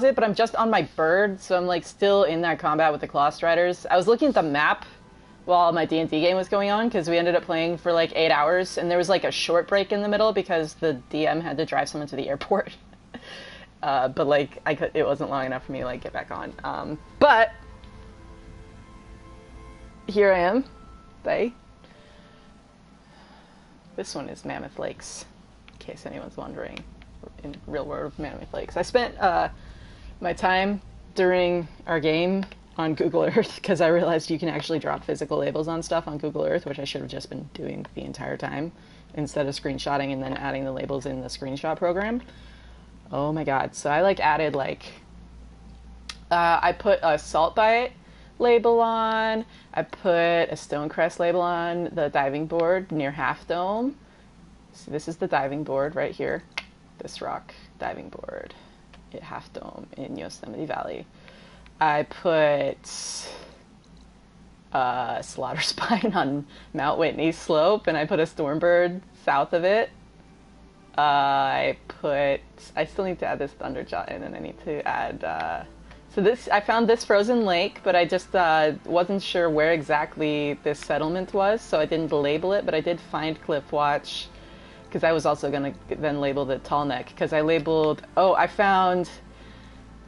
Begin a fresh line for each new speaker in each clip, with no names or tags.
it, but I'm just on my bird, so I'm like still in that combat with the Claw Striders. I was looking at the map while my D&D game was going on because we ended up playing for like 8 hours, and there was like a short break in the middle because the DM had to drive someone to the airport. But like it wasn't long enough for me to like get back on. But here I am. Bye. This one is Mammoth Lakes, in case anyone's wondering. In real world Mammoth Lakes. I spent my time during our game on Google Earth because I realized you can actually drop physical labels on stuff on Google Earth, which I should have just been doing the entire time instead of screenshotting and then adding the labels in the screenshot program. Oh my god. So I like added like I put a Salt Bite label on, I put a Stonecrest label on the diving board near Half Dome. So this is the diving board right here. This rock diving board at Half Dome in Yosemite Valley. I put Slaughter Spine on Mount Whitney Slope, and I put a Stormbird south of it. I still need to add this Thunderjaw in, and I need to add, so this, I found this frozen lake, but I just wasn't sure where exactly this settlement was, so I didn't label it, but I did find Cliffwatch, because I was also going to then label the Tallneck, because I labeled, I found,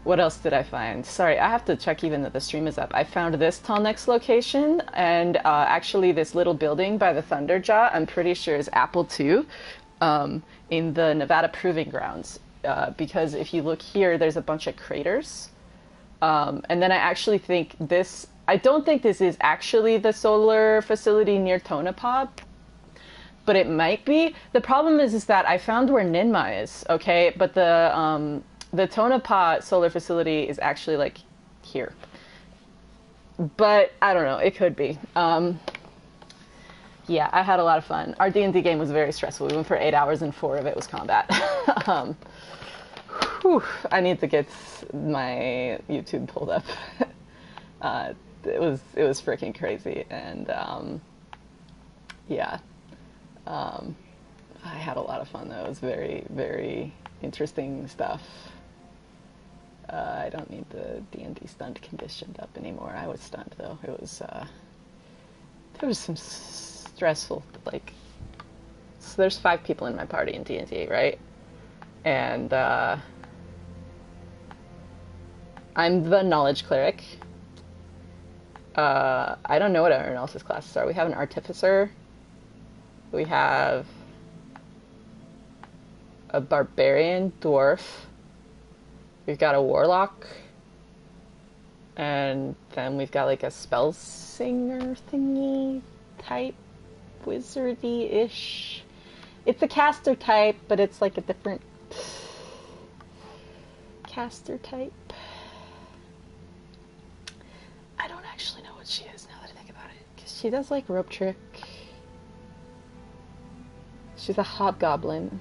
what else did I find? Sorry, I have to check even that the stream is up. I found this Tallneck's location, and actually this little building by the Thunderjaw, I'm pretty sure is Apple 2, in the Nevada Proving Grounds, because if you look here, there's a bunch of craters, and then I actually think this, I don't think this is actually the solar facility near Tonopah, but it might be. The problem is that I found where Ninmah is, okay? But the Tonopah solar facility is actually like here. But I don't know, it could be. Yeah, I had a lot of fun. Our D&D game was very stressful. We went for 8 hours and 4 of it was combat. I need to get my YouTube pulled up. It was freaking crazy, and yeah. I had a lot of fun though. It was very, very interesting stuff. I don't need the D&D stunt conditioned up anymore. I was stunned though. It was, there was some stressful, like, so there's 5 people in my party in D&D, right? And, I'm the Knowledge Cleric. I don't know what everyone else's classes are. We have an Artificer. We have a Barbarian Dwarf. We've got a Warlock. And then we've got like a Spell Singer thingy type. Wizardy-ish. It's a caster type, but it's like a different caster type. I don't actually know what she is now that I think about it. Because she does like rope trick. She's a hobgoblin.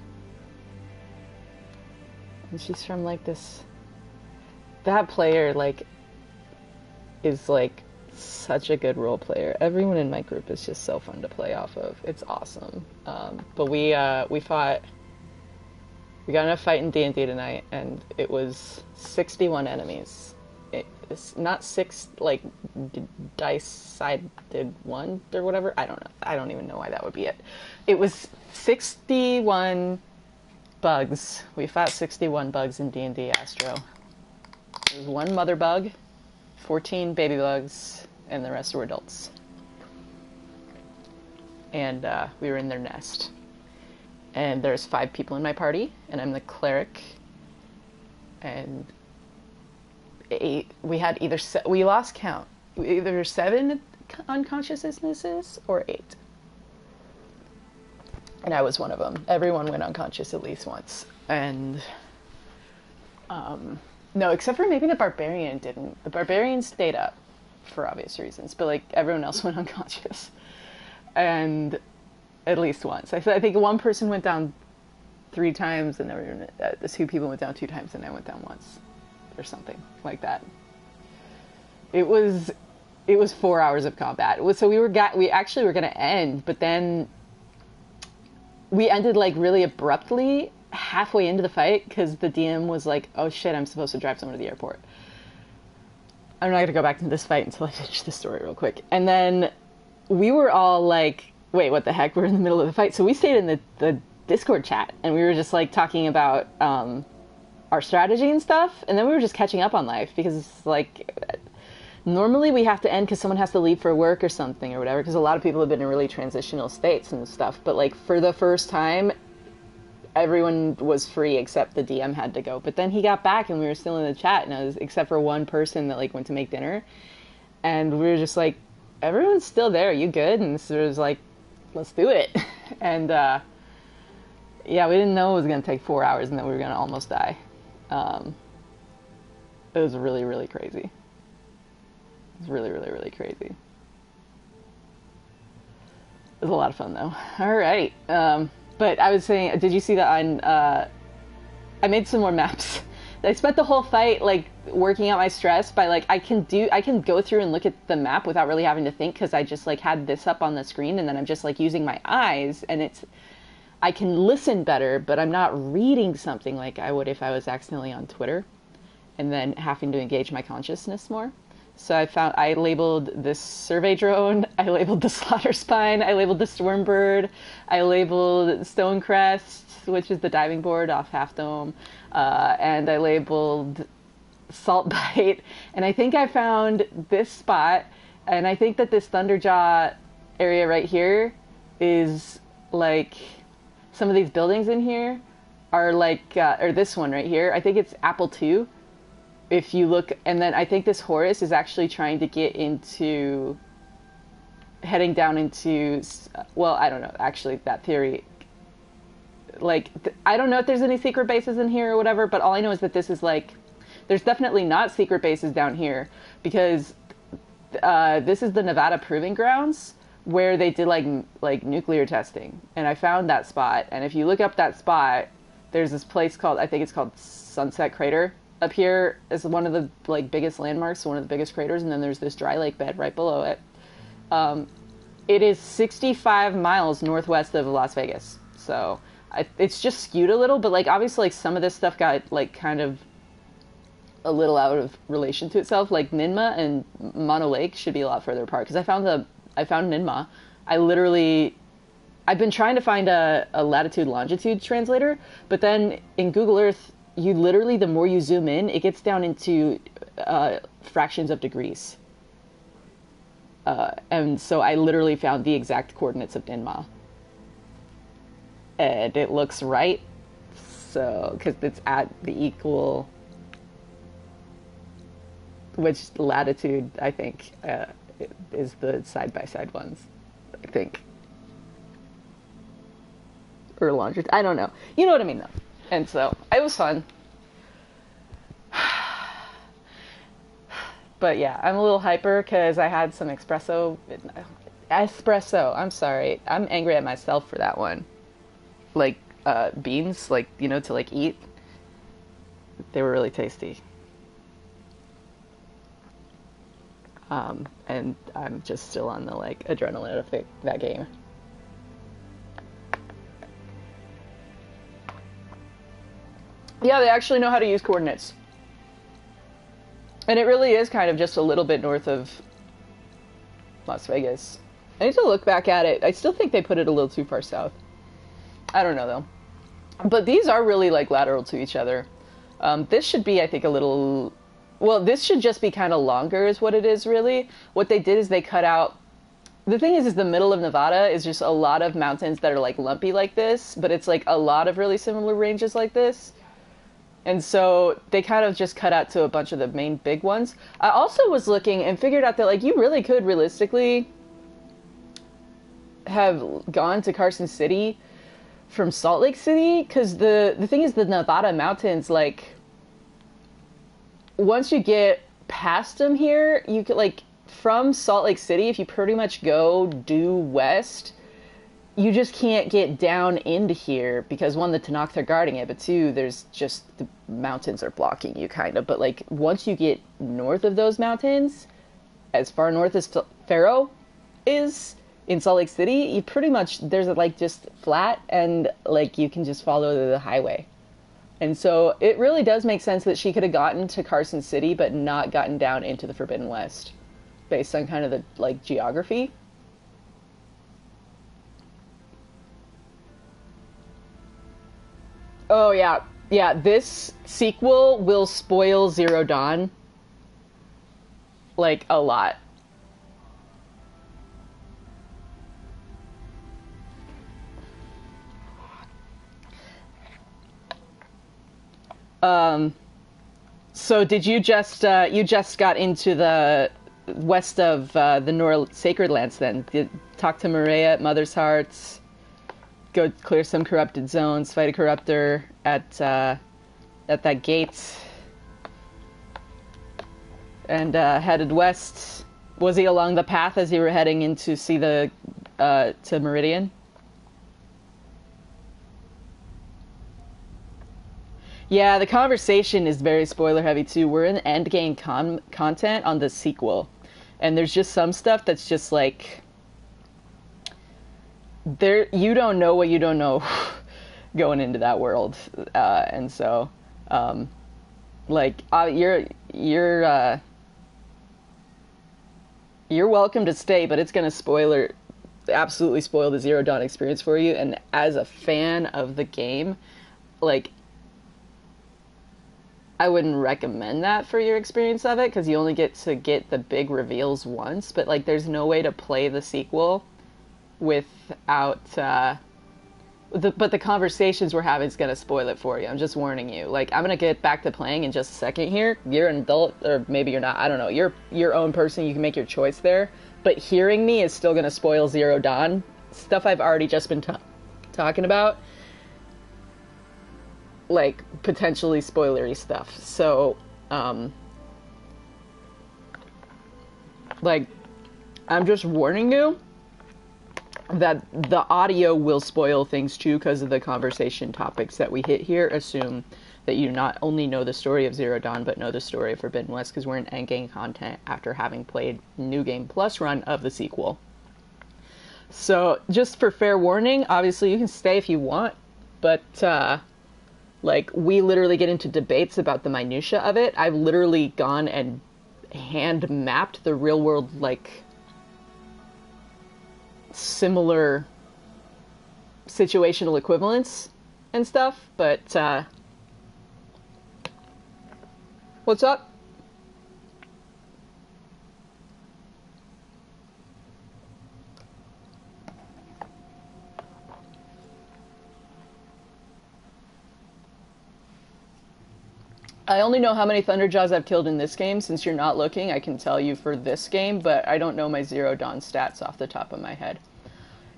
And she's from like this... That player like is like such a good role player. Everyone in my group is just so fun to play off of. It's awesome. But we fought... We got in a fight in D&D tonight, and it was 61 enemies. It's not 6, like, dice-sided one or whatever. I don't know. I don't even know why that would be it. It was 61 bugs. We fought 61 bugs in D&D Astro. There was 1 mother bug, 14 baby bugs, and the rest were adults. And we were in their nest. And there's 5 people in my party, and I'm the cleric. And 8, we had either, we lost count. Either 7 unconsciousnesses or 8. And I was one of them. Everyone went unconscious at least once. And, no, except for maybe the Barbarian didn't. The Barbarian stayed up for obvious reasons, but like everyone else went unconscious. And at least once. I think one person went down 3 times, and the 2 people went down 2 times, and I went down once. Or something like that. It was 4 hours of combat. So we actually were gonna end, but then we ended like really abruptly, halfway into the fight because the DM was like, oh shit, I'm supposed to drive someone to the airport. I'm not going to go back to this fight until I finish the story real quick. And then we were all like, wait, what the heck? We're in the middle of the fight. So we stayed in the Discord chat and we were just like talking about our strategy and stuff. And then we were just catching up on life because it's like, normally we have to end because someone has to leave for work or something or whatever, because a lot of people have been in really transitional states and stuff. But like for the first time, everyone was free except the DM had to go. But then he got back and we were still in the chat, and I was, except for one person that like went to make dinner, and we were just like, everyone's still there. Are you good? And so it was like, let's do it. And yeah, we didn't know it was going to take 4 hours and that we were going to almost die. It was really, really crazy. It was really, really, really crazy. It was a lot of fun though. All right. But I was saying, did you see that on, I made some more maps. I spent the whole fight, like, working out my stress by, like, I can go through and look at the map without really having to think, because I just, like, had this up on the screen, and then I'm just, like, using my eyes, and I can listen better, but I'm not reading something like I would if I was accidentally on Twitter, and then having to engage my consciousness more. So I labeled this survey drone, I labeled the slaughter spine, I labeled the stormbird, I labeled Stonecrest, which is the diving board off Half Dome, and I labeled Salt Bite, and I think I found this spot, and I think that this Thunderjaw area right here is like, some of these buildings in here are like, or this one right here, I think it's Apple II. If you look, and then I think this Horus is actually trying to get into, heading down into, well, I don't know, actually, that theory, like, I don't know if there's any secret bases in here or whatever, but all I know is that this is like, there's definitely not secret bases down here, because this is the Nevada Proving Grounds, where they did like nuclear testing, and I found that spot, and if you look up that spot, there's this place called, I think it's called Sunset Crater, up here is one of the like biggest landmarks, one of the biggest craters, and then there's this dry lake bed right below it. It is 65 miles northwest of Las Vegas, so it's just skewed a little, but like obviously like some of this stuff got like kind of a little out of relation to itself. Like Ninma and Mono Lake should be a lot further apart, because I found Ninma. I've been trying to find a latitude longitude translator, but then in Google Earth, you literally, the more you zoom in, it gets down into fractions of degrees. And so I literally found the exact coordinates of Ninma. And it looks right. So, because it's at the equal, which latitude, I think, is the side-by-side ones, I think. Or longitude, I don't know. You know what I mean, though. And so, it was fun. But yeah, I'm a little hyper because I had some espresso, I'm sorry. I'm angry at myself for that one. Like, beans, like, you know, to, like, eat. They were really tasty. And I'm just still on the, like, adrenaline of that game. Yeah, they actually know how to use coordinates. And it really is kind of just a little bit north of Las Vegas. I need to look back at it. I still think they put it a little too far south. I don't know, though. But these are really, like, lateral to each other. This should be, I think, a little... Well, this should just be kind of longer is what it is, really. What they did is they cut out... The thing is the middle of Nevada is just a lot of mountains that are, like, lumpy like this, but it's, like, a lot of really similar ranges like this. And so they kind of just cut out to a bunch of the main big ones. I also was looking and figured out that, like, you really could realistically have gone to Carson City from Salt Lake City, because the thing is the Nevada mountains, like, once you get past them here, you could, like, from Salt Lake City, if you pretty much go due west, you just can't get down into here because, one, the Tenaks are guarding it, but two, there's just, the mountains are blocking you, kind of. But, like, once you get north of those mountains, as far north as Faro is, In Salt Lake City, you pretty much, there's like just flat and like you can just follow the highway. And so it really does make sense that she could have gotten to Carson City but not gotten down into the Forbidden West based on kind of the like geography. Oh yeah. Yeah, this sequel will spoil Zero Dawn like a lot. So did you just got into the west of the Sacred Lands then? Talk to Maria at Mother's Hearts, go clear some corrupted zones, fight a corruptor at that gate, and headed west. Was he along the path as you were heading in to see the to Meridian? Yeah, the conversation is very spoiler heavy too. We're in end game content on the sequel, and there's just some stuff that's just like there. You don't know what you don't know going into that world, and so like you're welcome to stay, but it's gonna absolutely spoil the Zero Dawn experience for you. And as a fan of the game, like I wouldn't recommend that for your experience of it because you only get to get the big reveals once. But like, there's no way to play the sequel without. But the conversations we're having is gonna spoil it for you. I'm just warning you. Like, I'm gonna get back to playing in just a second here. You're an adult, or maybe you're not. I don't know. You're your own person. You can make your choice there. But hearing me is still gonna spoil Zero Dawn stuff I've already just been talking about. Like potentially spoilery stuff. So, like, I'm just warning you that the audio will spoil things too because of the conversation topics that we hit here. Assume that you not only know the story of Zero Dawn, but know the story of Forbidden West because we're in endgame content after having played New Game Plus run of the sequel. So, just for fair warning, obviously you can stay if you want, but, like, we literally get into debates about the minutia of it. I've literally gone and hand mapped the real world, like, similar situational equivalents and stuff, but, what's up? I only know how many Thunderjaws I've killed in this game. Since you're not looking, I can tell you for this game, but I don't know my Zero Dawn stats off the top of my head.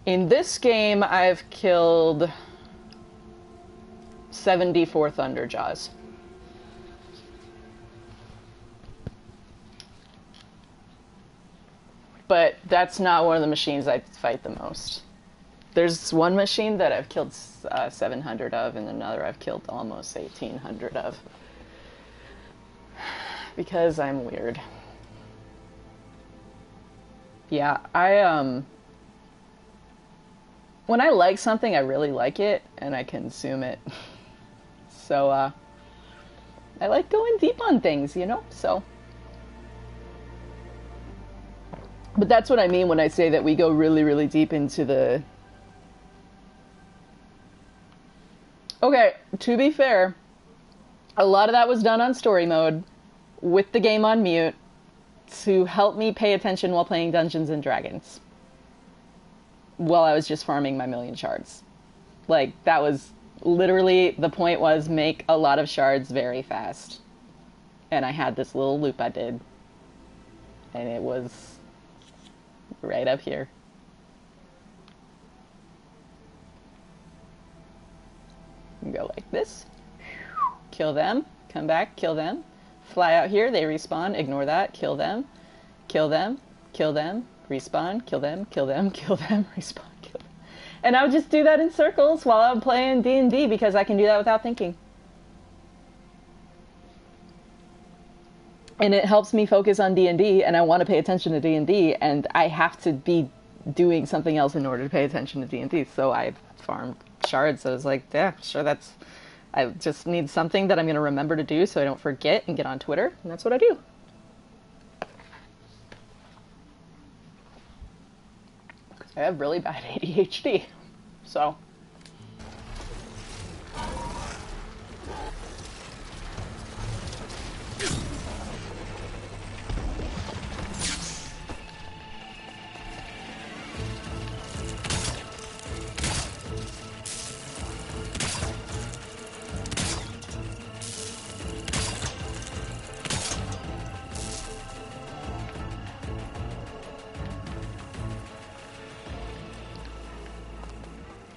In this game, I've killed 74 Thunderjaws. But that's not one of the machines I fight the most. There's one machine that I've killed 700 of, and another I've killed almost 1,800 of. Because I'm weird. Yeah, when I like something, I really like it, and I consume it. So, I like going deep on things, you know? So. But that's what I mean when I say that we go really, really deep into the... Okay, to be fair, a lot of that was done on story mode, with the game on mute, to help me pay attention while playing Dungeons and Dragons. While I was just farming my million shards. Like, that was literally, the point was make a lot of shards very fast. And I had this little loop I did. And it was right up here. Go like this. Kill them. Come back. Kill them. Fly out here. They respawn. Ignore that. Kill them. Kill them. Kill them. Respawn. Kill them. Kill them. Kill them. Respawn. Kill them. And I would just do that in circles while I'm playing D&D because I can do that without thinking. And it helps me focus on D&D, and I want to pay attention to D&D, and I have to be doing something else in order to pay attention to D&D. So I farmed shards. I was like, yeah, sure, I just need something that I'm going to remember to do so I don't forget and get on Twitter, and that's what I do. I have really bad ADHD, so...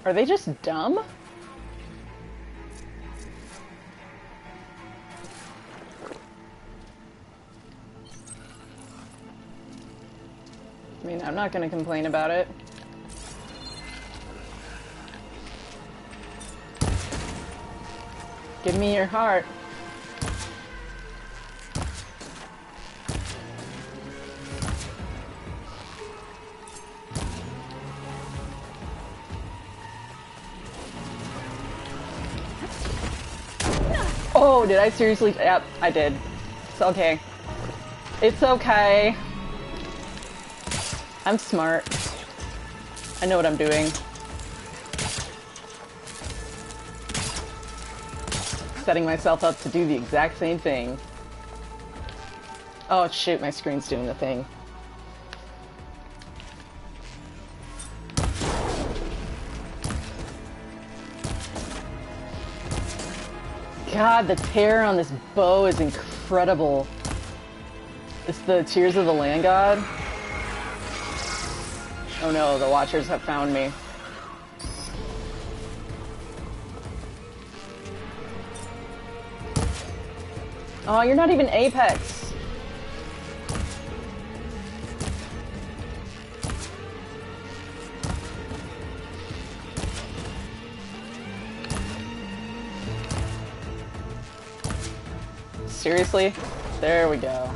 Are they just dumb? I mean, I'm not gonna complain about it. Give me your heart. Oh, did I seriously? Yep, I did. It's okay. It's okay. I'm smart. I know what I'm doing. Setting myself up to do the exact same thing. Oh shoot, my screen's doing the thing. God, the tear on this bow is incredible. It's the Tears of the Land God. Oh no, the Watchers have found me. Oh, you're not even Apex. Seriously? There we go.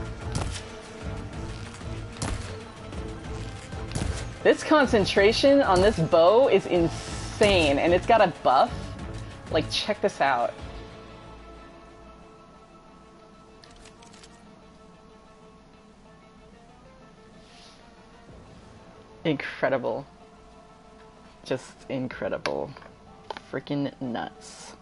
This concentration on this bow is insane, and it's got a buff. Like, check this out. Incredible. Just incredible. Freaking nuts.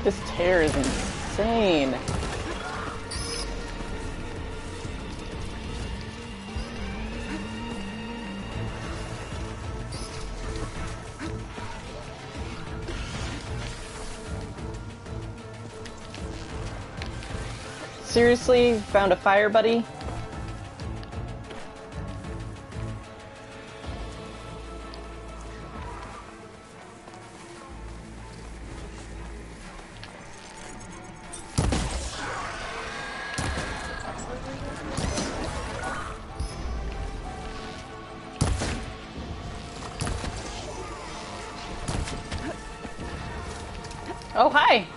This tear is insane. Seriously? Found a fire buddy? Oh, hi!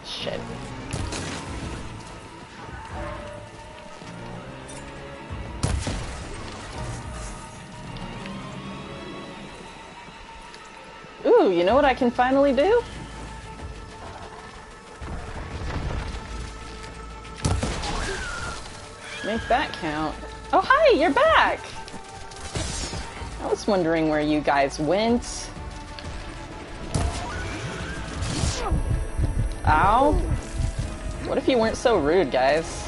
Shit. Ooh, you know what I can finally do? Make that count. Oh, hi, you're back! I was wondering where you guys went. Ow. What if you weren't so rude, guys?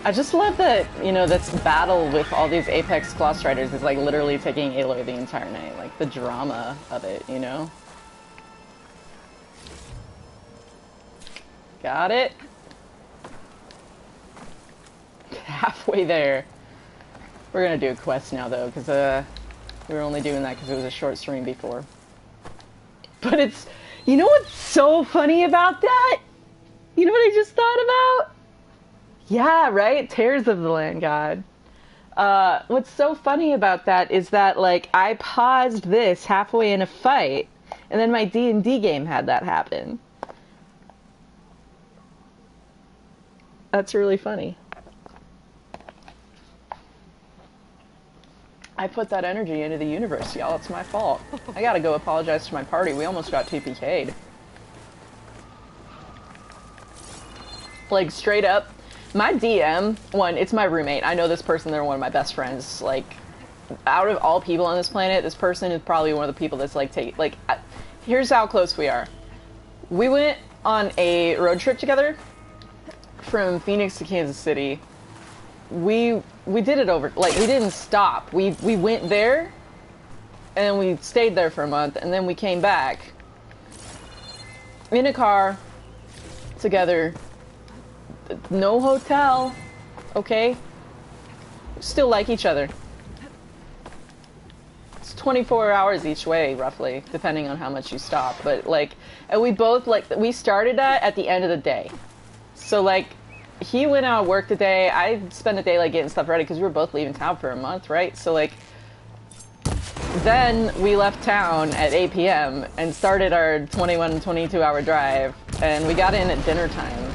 I just love that, you know, this battle with all these Apex Claw Riders is like literally taking Aloy the entire night. Like the drama of it, you know? Got it. Halfway there. We're gonna do a quest now though, because we were only doing that because it was a short stream before. But it's, you know what's so funny about that? You know what I just thought about? Yeah, right? Tears of the Land God. What's so funny about that is that, like, I paused this halfway in a fight, and then my D&D game had that happen. That's really funny. I put that energy into the universe, y'all. It's my fault. I gotta go apologize to my party. We almost got TPK'd. Like, straight up. My DM, one, it's my roommate. I know this person, they're one of my best friends. Like, out of all people on this planet, this person is probably one of the people that's, like, here's how close we are. We went on a road trip together from Phoenix to Kansas City. we did it over, like, we didn't stop. We went there, and we stayed there for a month, and then we came back in a car together. No hotel, okay? Still like each other. It's 24 hours each way, roughly, depending on how much you stop. But, like, and we both, like, we started that at the end of the day. So, like, he went out, worked the day. I spent a day, like, getting stuff ready because we were both leaving town for a month, right? So, like, then we left town at 8 p.m. and started our 22-hour drive. And we got in at dinner time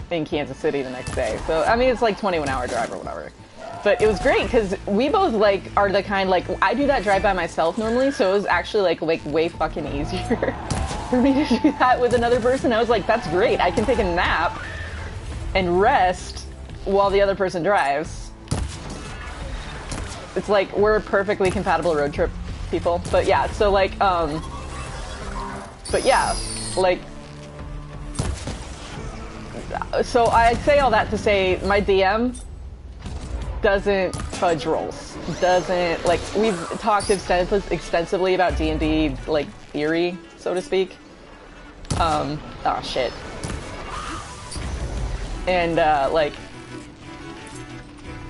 in Kansas City the next day. So, I mean, it's like 21-hour drive or whatever. But it was great because we both, like, are the kind, like, I do that drive by myself normally, so it was actually, like way fucking easier for me to do that with another person. I was like, that's great. I can take a nap and rest while the other person drives. It's like, we're perfectly compatible road trip people. But yeah, so, like, but yeah, like, so I say all that to say my DM doesn't fudge rolls. Doesn't, like, we've talked extensively about D&D, like, theory, so to speak. Oh, shit. And, like,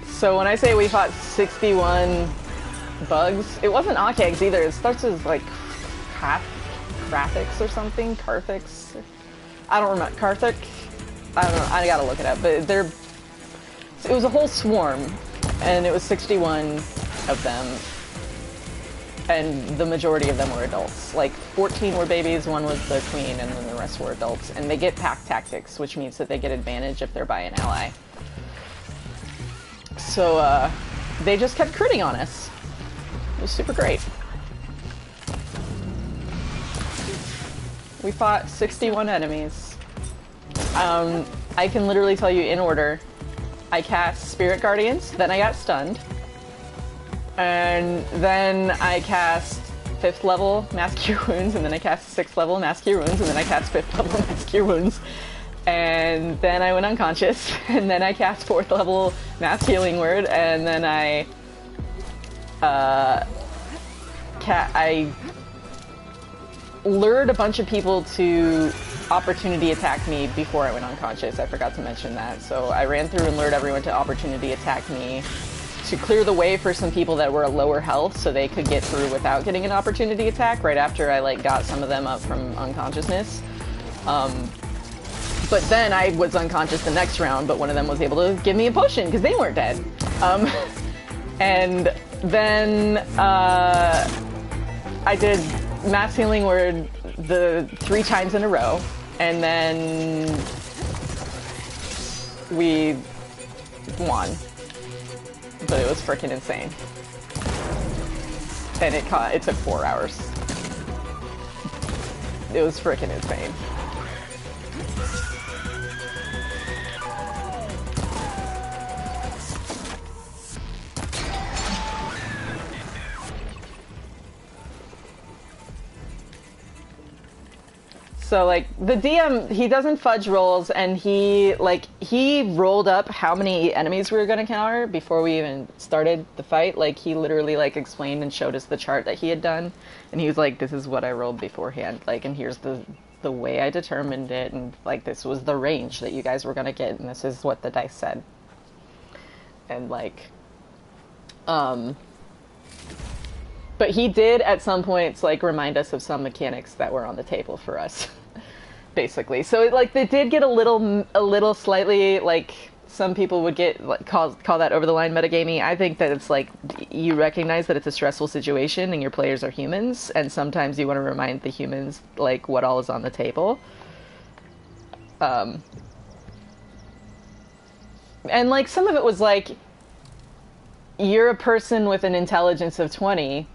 so when I say we fought 61 bugs, it wasn't Akegs either. It starts as, like, Graphics or something? Carthix? I don't remember. Carthic? I don't know. I gotta look it up. But they're... It was a whole swarm, and it was 61 of them, and the majority of them were adults. Like, 14 were babies, one was the queen, and then the rest were adults. And they get pack tactics, which means that they get advantage if they're by an ally. So, they just kept critting on us. It was super great. We fought 61 enemies. I can literally tell you in order. I cast Spirit Guardians, then I got stunned. And then I cast 5th level Mass Cure Wounds, and then I cast 6th level Mass Cure Wounds, and then I cast 5th level Mass Cure Wounds. And then I went unconscious, and then I cast 4th level Mass Healing Word, and then I lured a bunch of people to opportunity attack me before I went unconscious. I forgot to mention that. So I ran through and lured everyone to opportunity attack me to clear the way for some people that were at lower health so they could get through without getting an opportunity attack right after I, like, got some of them up from unconsciousness. But then I was unconscious the next round, but one of them was able to give me a potion because they weren't dead. And then I did Mass Healing Word the 3 times in a row, and then we won. But it was freaking insane. And it took 4 hours. It was freaking insane. So, like, the DM, he doesn't fudge rolls, and he rolled up how many enemies we were going to encounter before we even started the fight. Like, he literally, like, explained and showed us the chart that he had done, and he was like, this is what I rolled beforehand, like, and here's the way I determined it, and, like, this was the range that you guys were going to get, and this is what the dice said. And, like, but he did, at some points, like, remind us of some mechanics that were on the table for us. Basically. So, like, they did get a little slightly, like, some people would get, like, call that over-the-line metagaming. I think that it's, like, you recognize that it's a stressful situation and your players are humans, and sometimes you want to remind the humans, like, what all is on the table. And, like, some of it was, like, you're a person with an intelligence of 20,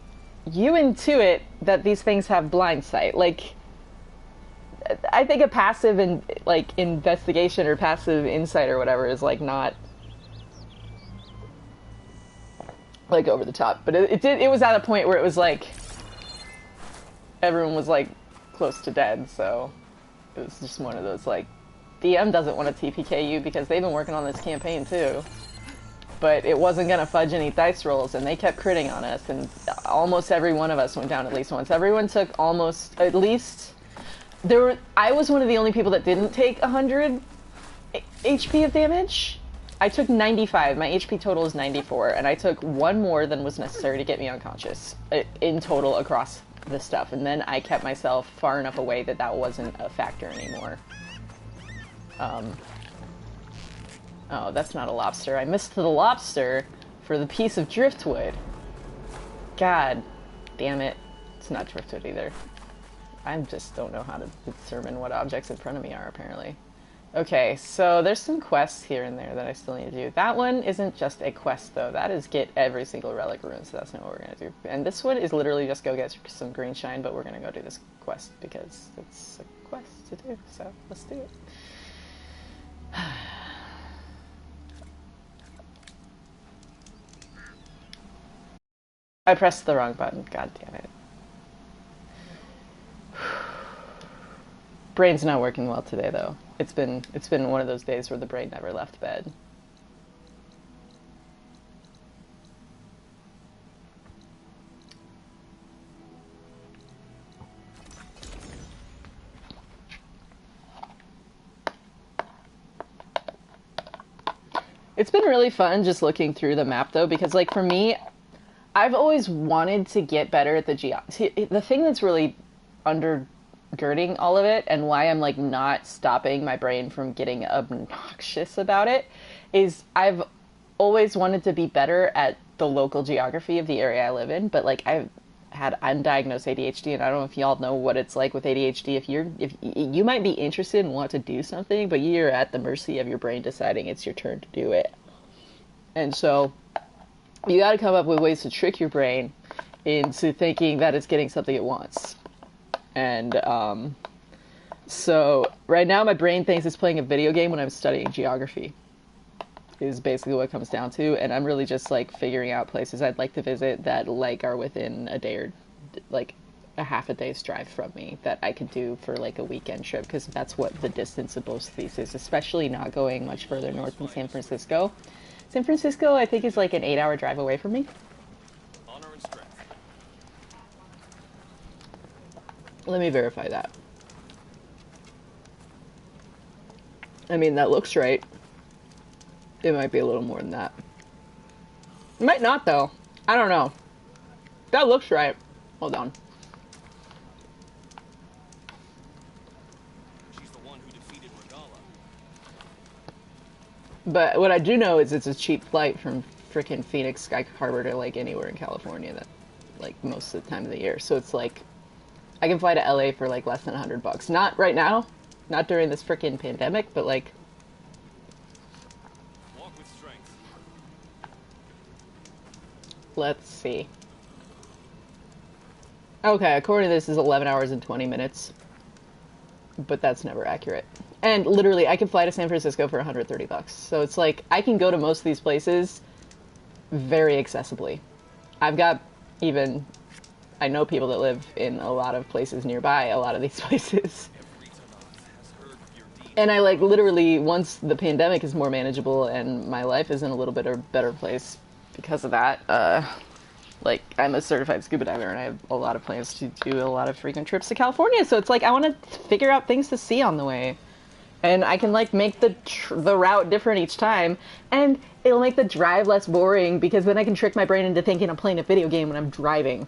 you intuit that these things have blind sight. Like, I think a passive investigation or passive insight or whatever is, like, not, like, over the top. But it was at a point where it was, like, everyone was, like, close to dead, so it was just one of those, like, DM doesn't want to TPK you because they've been working on this campaign too. But it wasn't gonna fudge any dice rolls, and they kept critting on us, and almost every one of us went down at least once. Everyone took almost, at least, I was one of the only people that didn't take 100 HP of damage. I took 95, my HP total is 94, and I took one more than was necessary to get me unconscious, in total across the stuff, and then I kept myself far enough away that that wasn't a factor anymore. Oh, that's not a lobster. I missed the lobster for the piece of driftwood. God damn it. It's not driftwood either. I just don't know how to determine what objects in front of me are, apparently. Okay, so there's some quests here and there that I still need to do. That one isn't just a quest, though. That is get every single relic rune, so that's not what we're going to do. And this one is literally just go get some green shine, but we're going to go do this quest because it's a quest to do, so let's do it. I pressed the wrong button. God damn it. Brain's not working well today, though. It's been one of those days where the brain never left bed. It's been really fun just looking through the map, though, because, like, for me, I've always wanted to get better at the geography. The thing that's really undergirding all of it, and why I'm, like, not stopping my brain from getting obnoxious about it, is I've always wanted to be better at the local geography of the area I live in, but, like, I've had undiagnosed ADHD, and I don't know if y'all know what it's like with ADHD. If you might be interested and want to do something, but you're at the mercy of your brain deciding it's your turn to do it. And so you got to come up with ways to trick your brain into thinking that it's getting something it wants. And so right now my brain thinks it's playing a video game when I'm studying geography, is basically what it comes down to. And I'm really just like figuring out places I'd like to visit that like are within a day or like a half a day's drive from me that I could do for like a weekend trip, because that's what the distance of both of these is, especially not going much further north than San Francisco. San Francisco, I think, is like an 8-hour drive away from me. Honor and strength. Let me verify that. I mean, that looks right. It might be a little more than that. It might not, though. I don't know. That looks right. Hold on. She's the one who defeated Regala. But what I do know is it's a cheap flight from frickin' Phoenix Sky Harbor to, like, anywhere in California that, like, most of the time of the year. So it's, like, I can fly to LA for, like, less than $100. Not right now. Not during this frickin' pandemic, but, like... Walk with strength. Let's see. Okay, according to this, is 11 hours and 20 minutes. But that's never accurate. And literally, I can fly to San Francisco for $130. So it's like, I can go to most of these places very accessibly. I've got even... I know people that live in a lot of places nearby, a lot of these places. And I, like, literally, once the pandemic is more manageable and my life is in a little bit of a better place because of that, like, I'm a certified scuba diver and I have a lot of plans to do a lot of frequent trips to California. So it's like, I want to figure out things to see on the way. And I can, like, make the route different each time. And it'll make the drive less boring because then I can trick my brain into thinking I'm playing a video game when I'm driving.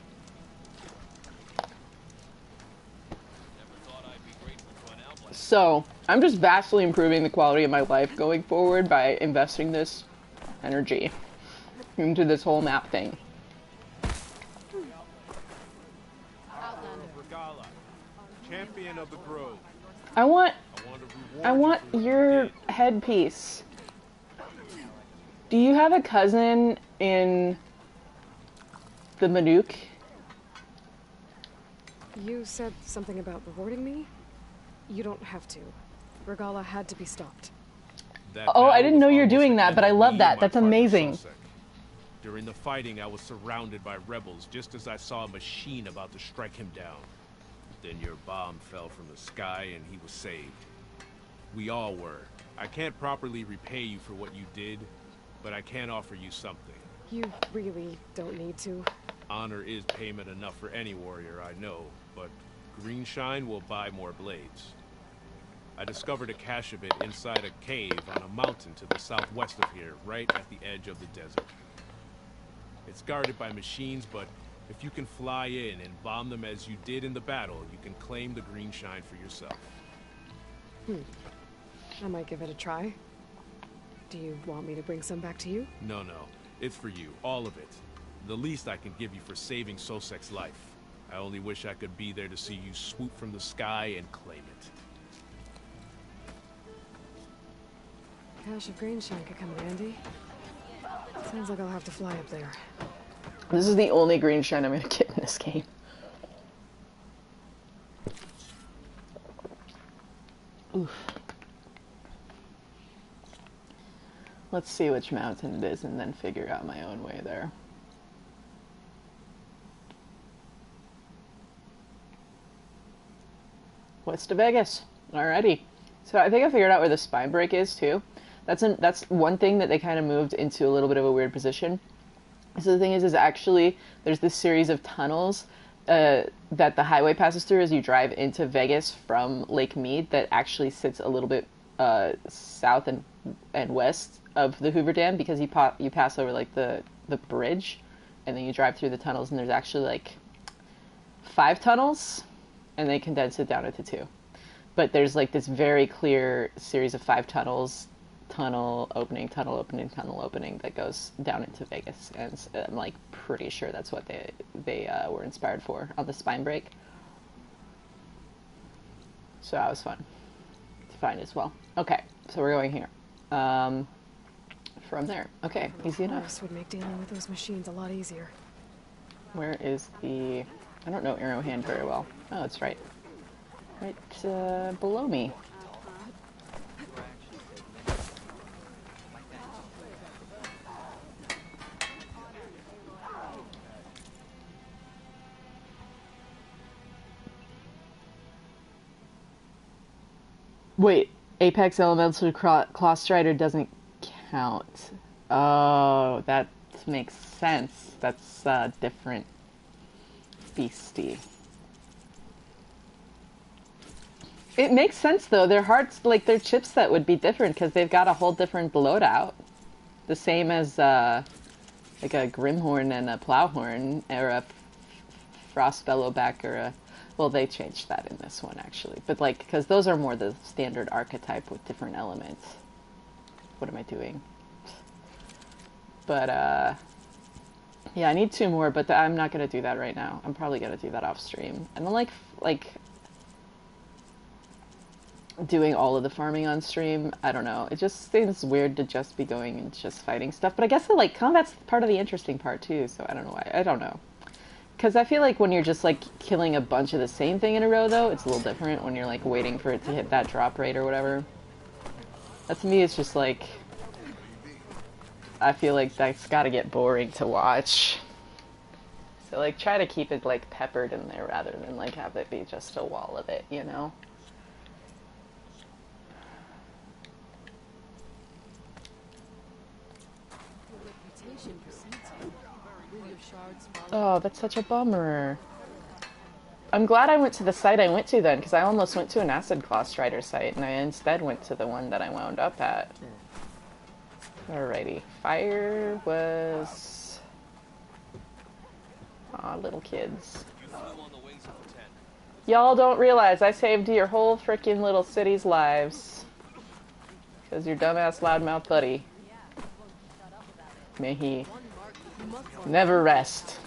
So, I'm just vastly improving the quality of my life going forward by investing this energy into this whole map thing. Champion of the Grove. I want your headpiece. Do you have a cousin in the Manuke?
You said something about rewarding me? You don't have to. Regala had to be stopped.
Oh, I didn't know you're doing that, but I love that. That's amazing.
During the fighting, I was surrounded by rebels just as I saw a machine about to strike him down. Then your bomb fell from the sky and he was saved. We all were. I can't properly repay you for what you did, but I can offer you something.
You really don't need to.
Honor is payment enough for any warrior, I know, but Greenshine will buy more blades. I discovered a cache of it inside a cave on a mountain to the southwest of here, right at the edge of the desert. It's guarded by machines, but if you can fly in and bomb them as you did in the battle, you can claim the Greenshine for yourself.
I might give it a try. Do you want me to bring some back to you?
No, it's for you, all of it. The least I can give you for saving Sosek's life. I only wish I could be there to see you swoop from the sky and claim it.
Cache of Greenshine could come in handy. Sounds like I'll have to fly up there.
This is the only green shine I'm gonna get in this game. Oof. Let's see which mountain it is and then figure out my own way there. West of Vegas. Alrighty. So I think I figured out where the spine break is too. That's one thing that they kind of moved into a little bit of a weird position. So the thing is actually there's this series of tunnels that the highway passes through as you drive into Vegas from Lake Mead that actually sits a little bit south and west of the Hoover Dam, because you pass over like the bridge and then you drive through the tunnels, and there's actually like 5 tunnels and they condense it down into 2. But there's like this very clear series of 5 tunnels, tunnel opening, tunnel opening, tunnel opening, that goes down into Vegas, and I'm like pretty sure that's what they were inspired for on the spine break. So that was fun to find as well. Okay, so we're going here. From there. Okay, easy enough.
This would make dealing with those machines a lot easier.
Where is the... I don't know arrow hand very well. Oh, it's right below me. Wait, Apex Elemental Claw Strider doesn't count. Oh, that makes sense. That's a different beastie. It makes sense though. Their hearts, like their chipset would be different because they've got a whole different loadout. The same as like a Grimhorn and a Plowhorn, or a Frostbellowback, or a... Well, they changed that in this one, actually. But, like, because those are more the standard archetype with different elements. What am I doing? But, yeah, I need 2 more, but I'm not going to do that right now. I'm probably going to do that off stream. And then, like, doing all of the farming on stream, I don't know. It just seems weird to just be going and just fighting stuff. But I guess, like, combat's part of the interesting part, too, so I don't know why. I don't know. Because I feel like when you're just, like, killing a bunch of the same thing in a row, though, it's a little different when you're, like, waiting for it to hit that drop rate or whatever. That, to me, is just, like... I feel like that's gotta get boring to watch. So, like, try to keep it, like, peppered in there rather than, like, have it be just a wall of it, you know? Oh, that's such a bummer. I'm glad I went to the site I went to then, because I almost went to an Acid Claw Strider site, and I instead went to the one that I wound up at. Alrighty. Fire was... Aw, little kids. Y'all don't realize I saved your whole frickin' little city's lives. Because your dumbass loudmouth buddy. May he never rest.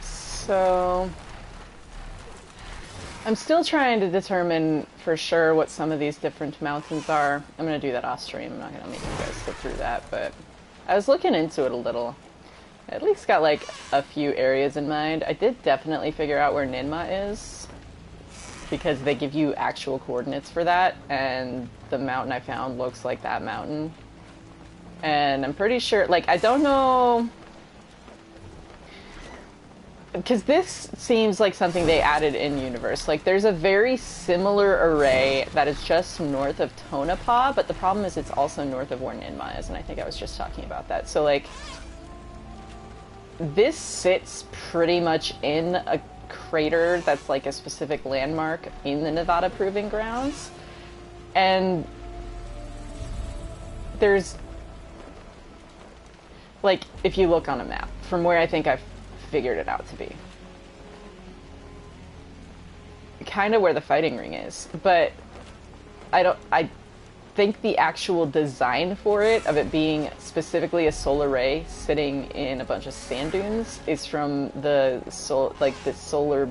So, I'm still trying to determine for sure what some of these different mountains are. I'm going to do that off stream. I'm not going to make you guys sit through that, but I was looking into it a little. I at least got like a few areas in mind. I did definitely figure out where Ninma is because they give you actual coordinates for that, and the mountain I found looks like that mountain. And I'm pretty sure, like, I don't know, because this seems like something they added in universe. Like, there's a very similar array that is just north of Tonopah, but the problem is it's also north of where Ninma is, and I think I was just talking about that. So, like, this sits pretty much in a crater that's like a specific landmark in the Nevada Proving Grounds. And there's, like, if you look on a map, from where I think I've figured it out to be, kind of where the fighting ring is, but I think the actual design for it, of it being specifically a solar ray sitting in a bunch of sand dunes, is from the solar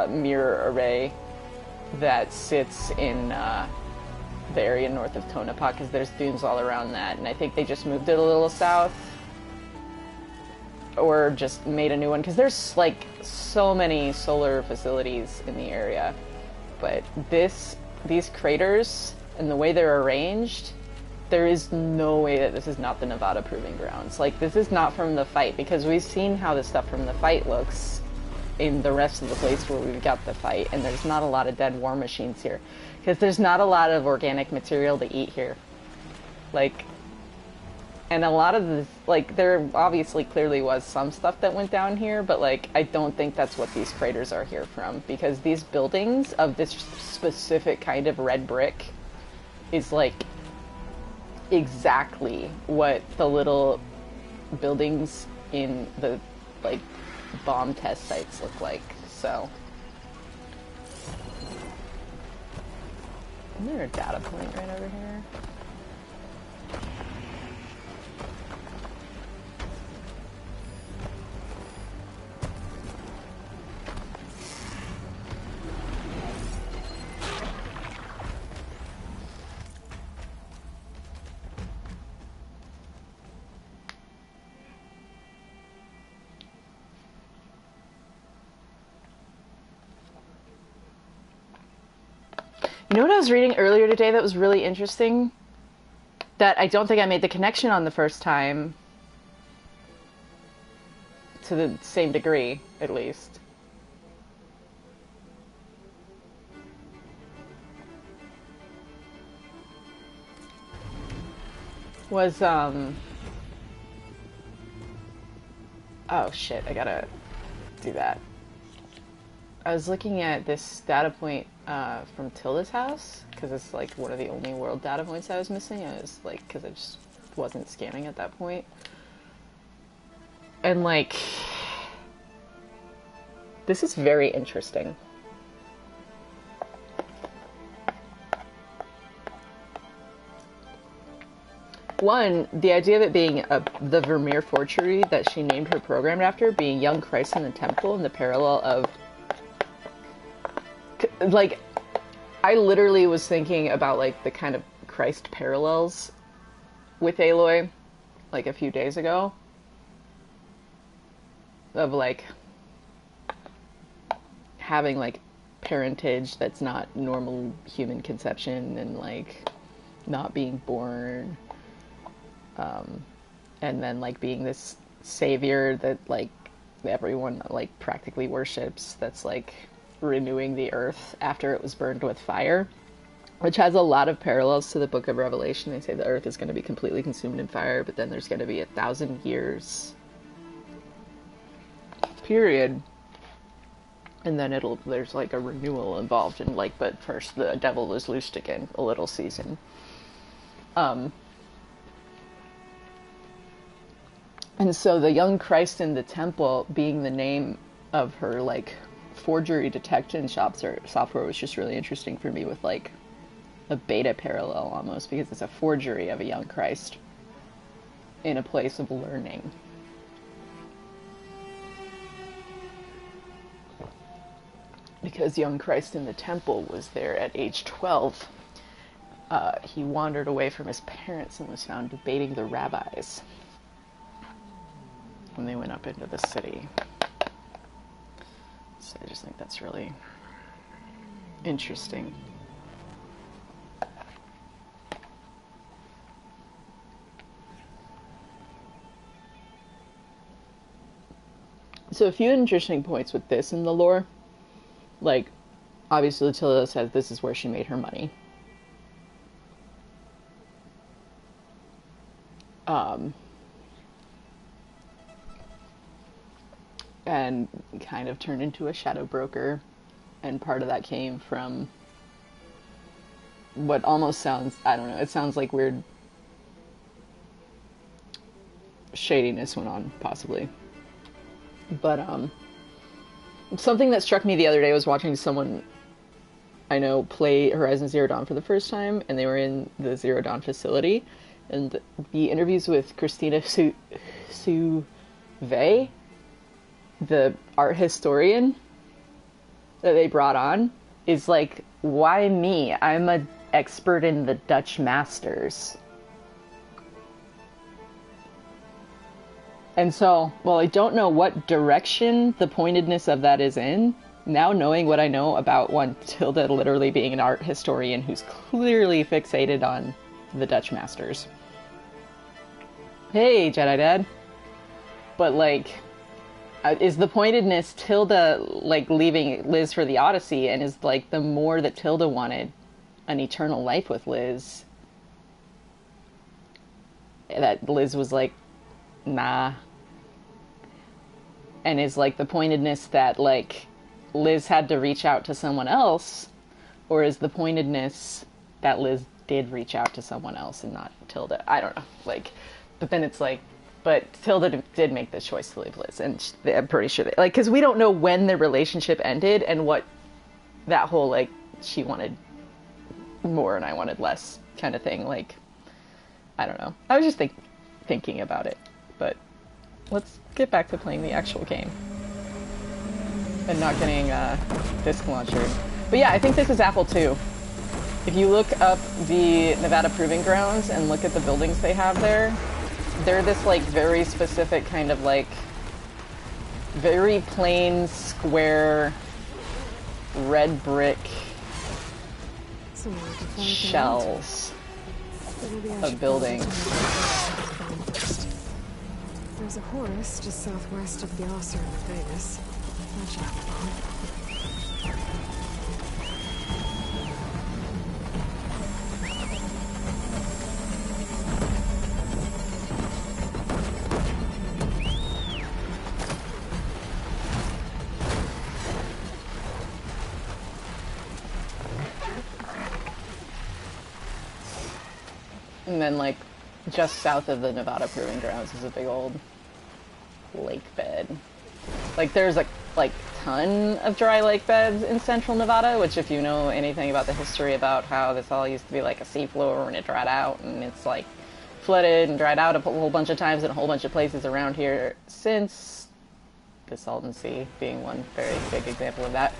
mirror array that sits in the area north of Tonopah, because there's dunes all around that, and I think they just moved it a little south, or just made a new one, because there's like so many solar facilities in the area. But these craters and the way they're arranged, there is no way that this is not the Nevada Proving Grounds. Like, this is not from the fight, because we've seen how the stuff from the fight looks in the rest of the place where we've got the fight, and there's not a lot of dead war machines here, because there's not a lot of organic material to eat here. Like, and a lot of the, like, there obviously clearly was some stuff that went down here, but, like, I don't think that's what these craters are here from, because these buildings of this specific kind of red brick is, like, exactly what the little buildings in the, like, bomb test sites look like. So, isn't there a data point right over here? You know what I was reading earlier today that was really interesting? That I don't think I made the connection on the first time, to the same degree, at least. Was, oh shit, I gotta do that. I was looking at this data point from Tilda's house, because it's like one of the only world data points I was missing. I was like, because I just wasn't scanning at that point. And like, this is very interesting. One, the idea of it being the Vermeer forgery that she named her program after, being young Christ in the temple, and the parallel of, like, I literally was thinking about, like, the kind of Christ parallels with Aloy, like, a few days ago. Of, like, having, like, parentage that's not normal human conception, and, like, not being born. And then, like, being this savior that, like, everyone, like, practically worships, that's, like, renewing the earth after it was burned with fire, which has a lot of parallels to the Book of Revelation. They say the earth is going to be completely consumed in fire, but then there's going to be 1,000 years period, and then there's like a renewal involved in, like, but first the devil is loosed again, a little season. And so the young Christ in the temple being the name of her, like, forgery detection software was just really interesting for me, with, like, a beta parallel almost, because it's a forgery of a young Christ in a place of learning. because young Christ in the temple was there at age 12. He wandered away from his parents and was found debating the rabbis when they went up into the city. So I just think that's really interesting. So a few interesting points with this in the lore. Like, obviously Tilda says this is where she made her money. And kind of turned into a shadow broker. And part of that came from what almost sounds, I don't know, it sounds like weird shadiness went on, possibly. But, something that struck me the other day was watching someone I know play Horizon Zero Dawn for the first time, and they were in the Zero Dawn facility, and the interviews with Christina Suve, the art historian that they brought on, is like, why me? I'm an expert in the Dutch masters. And so, while I don't know what direction the pointedness of that is in, now knowing what I know about one Tilda literally being an art historian who's clearly fixated on the Dutch masters. Hey, Jedi Dad. But, like, is the pointedness Tilda, like, leaving Liz for the Odyssey, and is, like, the more that Tilda wanted an eternal life with Liz, that Liz was like, nah. And is, like, the pointedness that, like, Liz had to reach out to someone else, or is the pointedness that Liz did reach out to someone else and not Tilda? I don't know. Like, but then it's like, but Tilda did make the choice to leave Liz, and I'm pretty sure that, like, because we don't know when the relationship ended and what that whole, like, she wanted more and I wanted less kind of thing. Like, I don't know. I was just thinking about it. But let's get back to playing the actual game and not getting disc launcher. But yeah, I think this is Apple II. If you look up the Nevada Proving Grounds and look at the buildings they have there, they're this, like, very specific kind of, like, very plain, square, red brick shells of buildings.
There's a horse just southwest of the Osser in Vegas. That should have fun.
And then, like, just south of the Nevada Proving Grounds is a big old lake bed. Like, there's a, like, ton of dry lake beds in central Nevada, which, if you know anything about the history about how this all used to be like a seafloor and it dried out, and it's, like, flooded and dried out a whole bunch of times in a whole bunch of places around here since the Salton Sea being one very big example of that.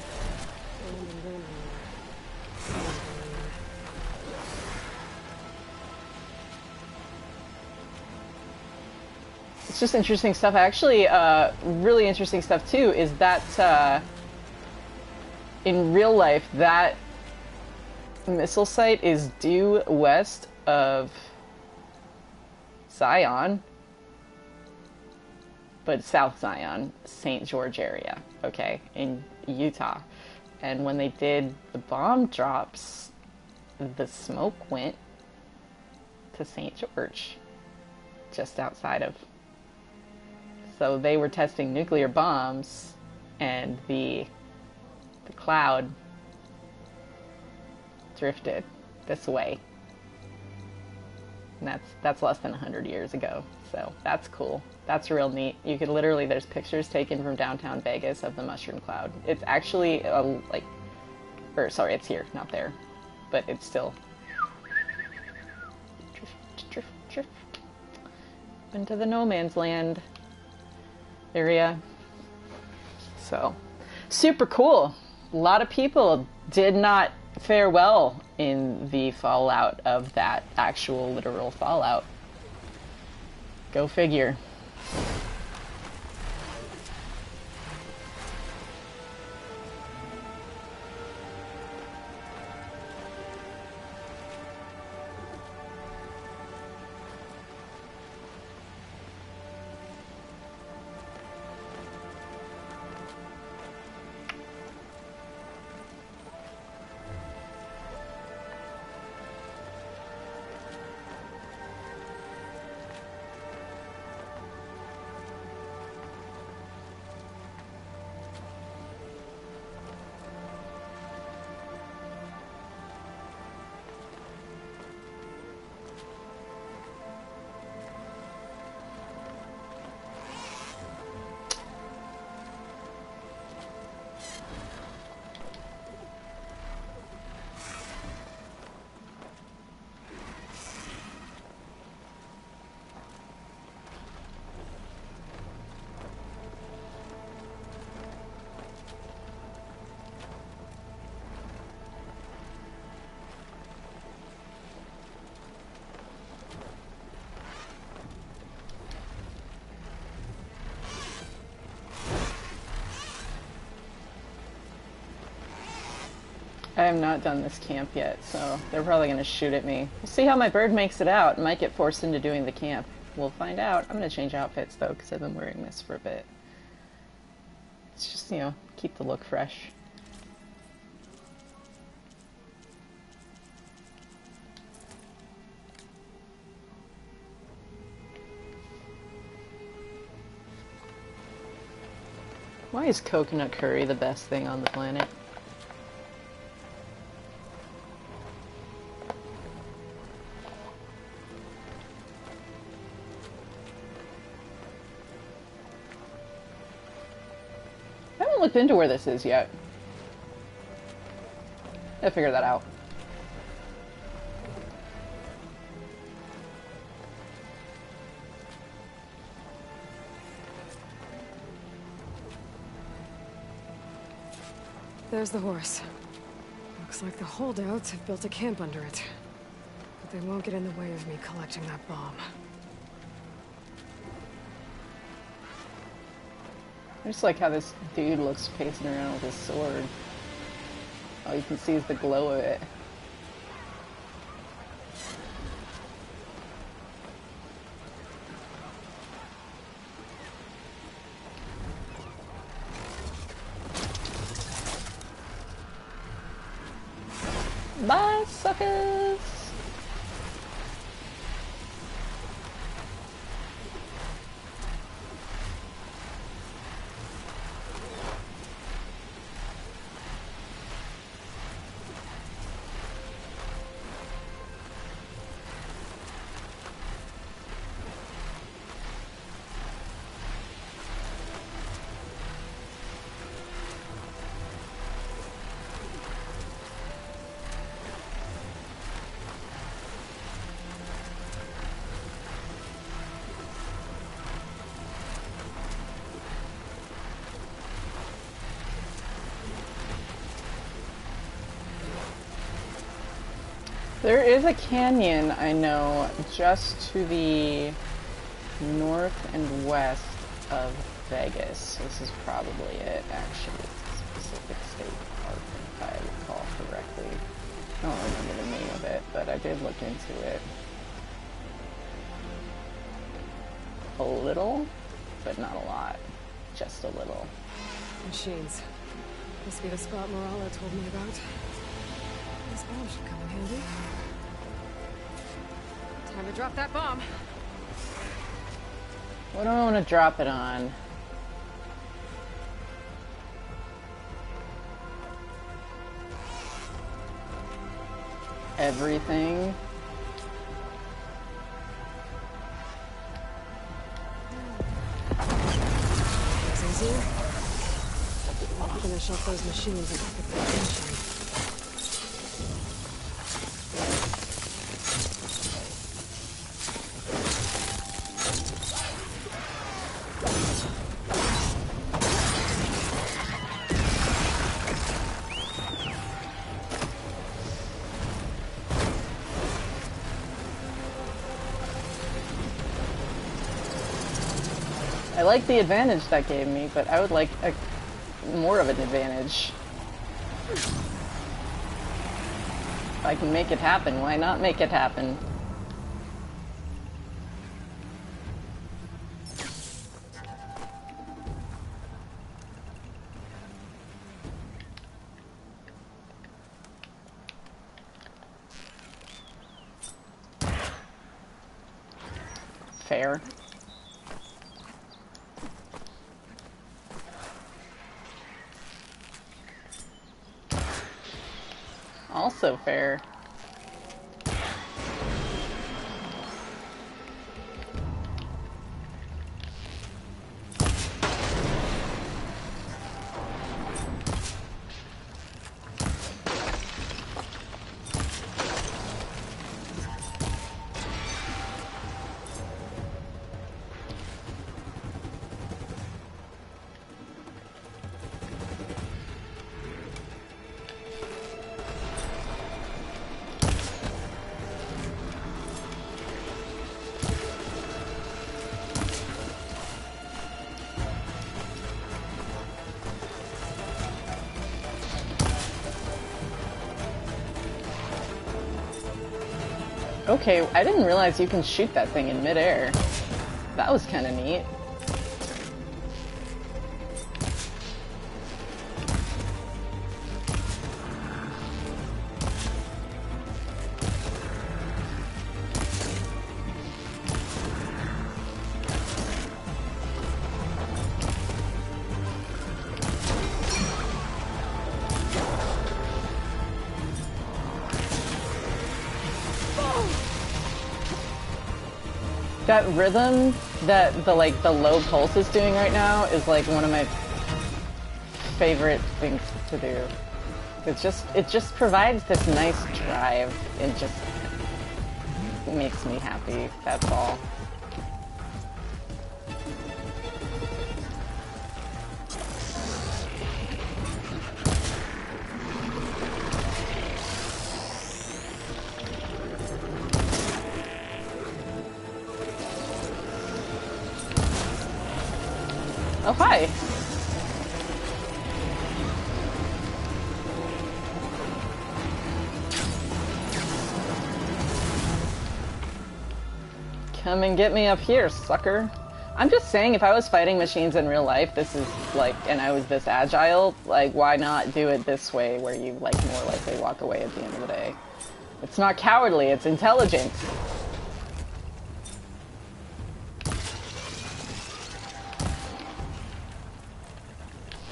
It's just interesting stuff. Actually, really interesting stuff too is that in real life, that missile site is due west of Zion, but South Zion, St. George area, okay, in Utah. And when they did the bomb drops, the smoke went to St. George, just outside of. So they were testing nuclear bombs, and the cloud drifted this way. And that's less than 100 years ago. So that's cool. That's real neat. You could literally, there's pictures taken from downtown Vegas of the mushroom cloud. It's actually it's here, not there, but it's still drift into the no man's land area. So super cool. A lot of people did not fare well in the fallout of that actual literal fallout. Go figure. I have not done this camp yet, so they're probably going to shoot at me. We'll see how my bird makes it out. I might get forced into doing the camp. We'll find out. I'm going to change outfits, though, because I've been wearing this for a bit. It's just, you know, keep the look fresh. Why is coconut curry the best thing on the planet? I haven't looked into where this is yet. I'll figure that out.
There's the horse. Looks like the holdouts have built a camp under it. But they won't get in the way of me collecting that bomb.
I just like how this dude looks pacing around with his sword. All you can see is the glow of it. Bye, suckers! There is a canyon, I know, just to the north and west of Vegas. This is probably it, actually. It's a specific state park, if I recall correctly. I don't remember the name of it, but I did look into it. A little, but not a lot. Just a little.
Machines. Must be the spot Morala told me about. This bomb should come in handy. Time to drop that bomb.
What do I want to drop it on? Everything.
It's easier. I'm gonna shut those machines and pick up the engine.
I like the advantage that gave me, but I would like more of an advantage. If I can make it happen, why not make it happen? Fair. Also fair. Okay, I didn't realize you can shoot that thing in midair. That was kind of neat. That rhythm that the low pulse is doing right now is like one of my favorite things to do. It just provides this nice drive. It just makes me happy. That's all. Oh, hi. Come and get me up here, sucker. I'm just saying, if I was fighting machines in real life, this is like, and I was this agile, like, why not do it this way where you, like, more likely walk away at the end of the day? It's not cowardly, it's intelligent.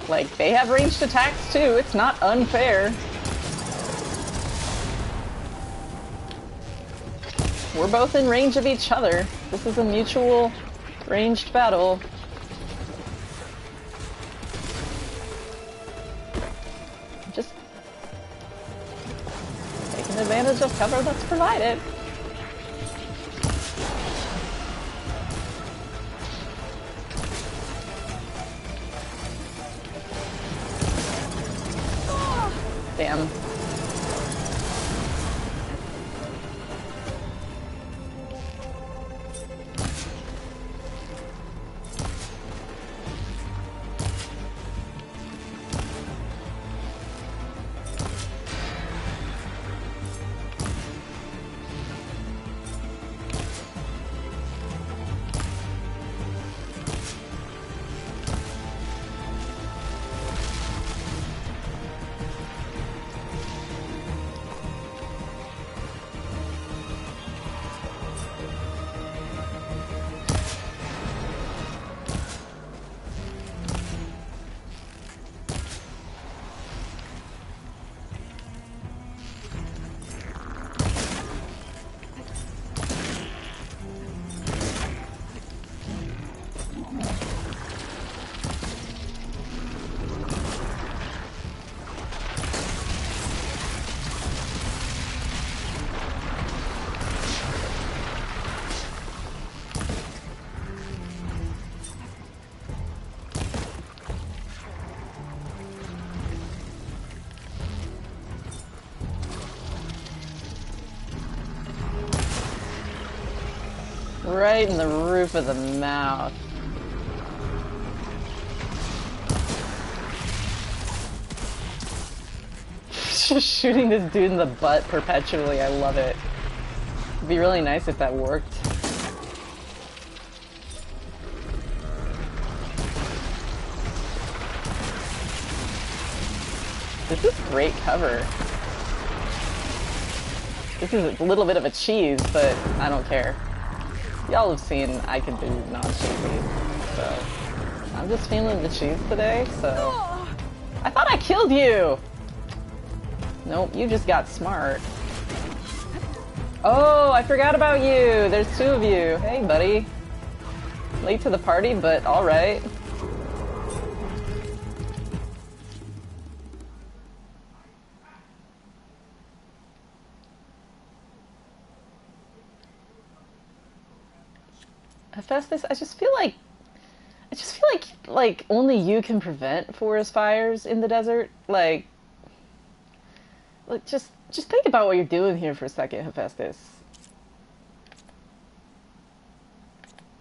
Like, they have ranged attacks too, it's not unfair. We're both in range of each other. This is a mutual ranged battle. Just taking advantage of cover that's provided. Damn. Right in the roof of the mouth. just shooting this dude in the butt perpetually. I love it. It'd be really nice if that worked. This is great cover. This is a little bit of a cheese, but I don't care. Y'all have seen I can do non-cheesy, so I'm just feeling the cheese today, so... I thought I killed you! Nope, you just got smart. Oh, I forgot about you! There's two of you. Hey, buddy. Late to the party, but alright. Hephaestus, I just feel like only you can prevent forest fires in the desert. Like just think about what you're doing here for a second, Hephaestus.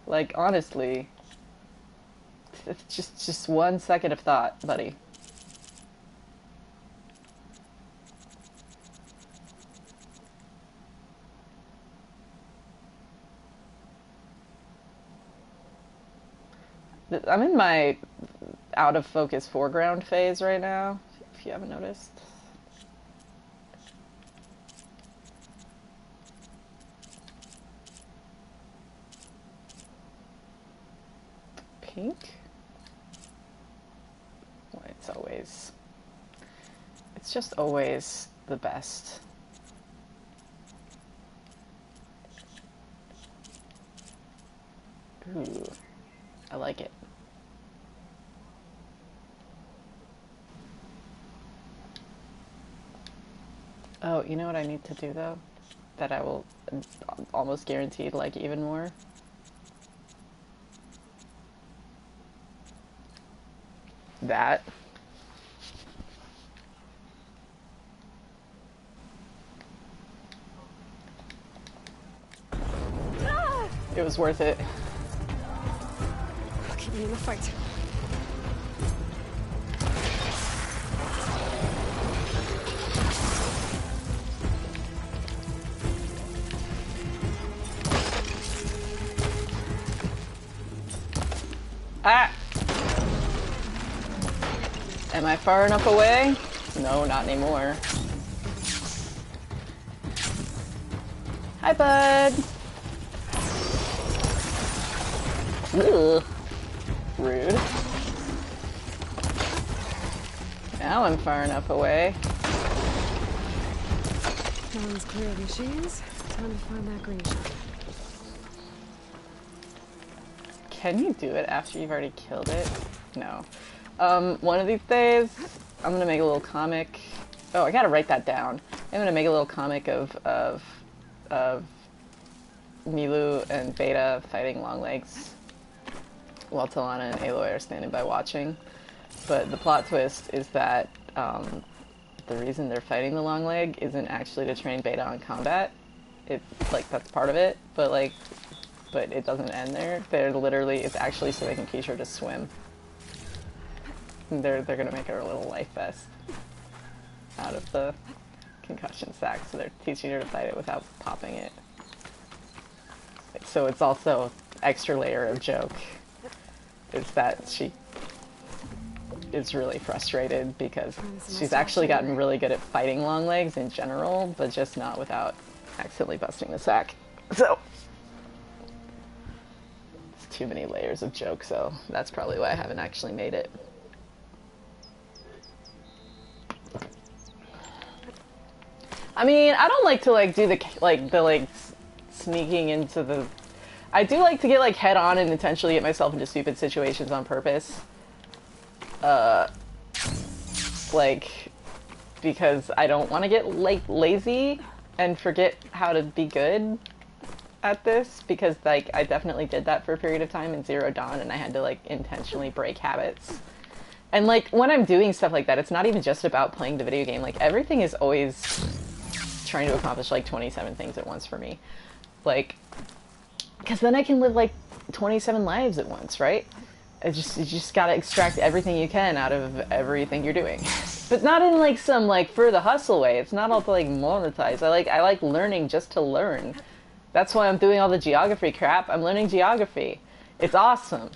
Like, honestly, it's just 1 second of thought, buddy. I'm in my out of focus foreground phase right now, if you haven't noticed. Pink? Well, it's just always the best. Ooh, I like it. Oh, you know what I need to do though? That I will almost guaranteed like even more? That. It was worth it.
I'll keep you in the fight.
Ah! Am I far enough away? No, not anymore. Hi, bud! Ugh. Rude. Now I'm far enough away.
Sounds clear of machines. Time to find that green shot.
Can you do it after you've already killed it? No. One of these days, I'm gonna make a little comic. Oh, I gotta write that down. I'm gonna make a little comic of Milu and Beta fighting Longlegs while Talana and Aloy are standing by watching. But the plot twist is that the reason they're fighting the Longleg isn't actually to train Beta on combat. It's like that's part of it, but it doesn't end there. They're literally, it's actually so they can teach her to swim. And they're gonna make her a little life vest out of the concussion sack, so they're teaching her to fight it without popping it. So it's also extra layer of joke is that she is really frustrated because she's actually gotten really good at fighting Longlegs in general, but just not without accidentally busting the sack. So it's too many layers of joke, so that's probably why I haven't actually made it. I mean, I don't like to do the sneaking into the... I do like to get head on and intentionally get myself into stupid situations on purpose. Because I don't want to get lazy and forget how to be good at this, because I definitely did that for a period of time in Zero Dawn, and I had to intentionally break habits. And when I'm doing stuff like that, it's not even just about playing the video game. Everything is always trying to accomplish 27 things at once for me. Because then I can live 27 lives at once, right? You just gotta extract everything you can out of everything you're doing. But not in like some like for the hustle way. It's not all to like monetize. I like learning just to learn. That's why I'm doing all the geography crap. I'm learning geography. It's awesome.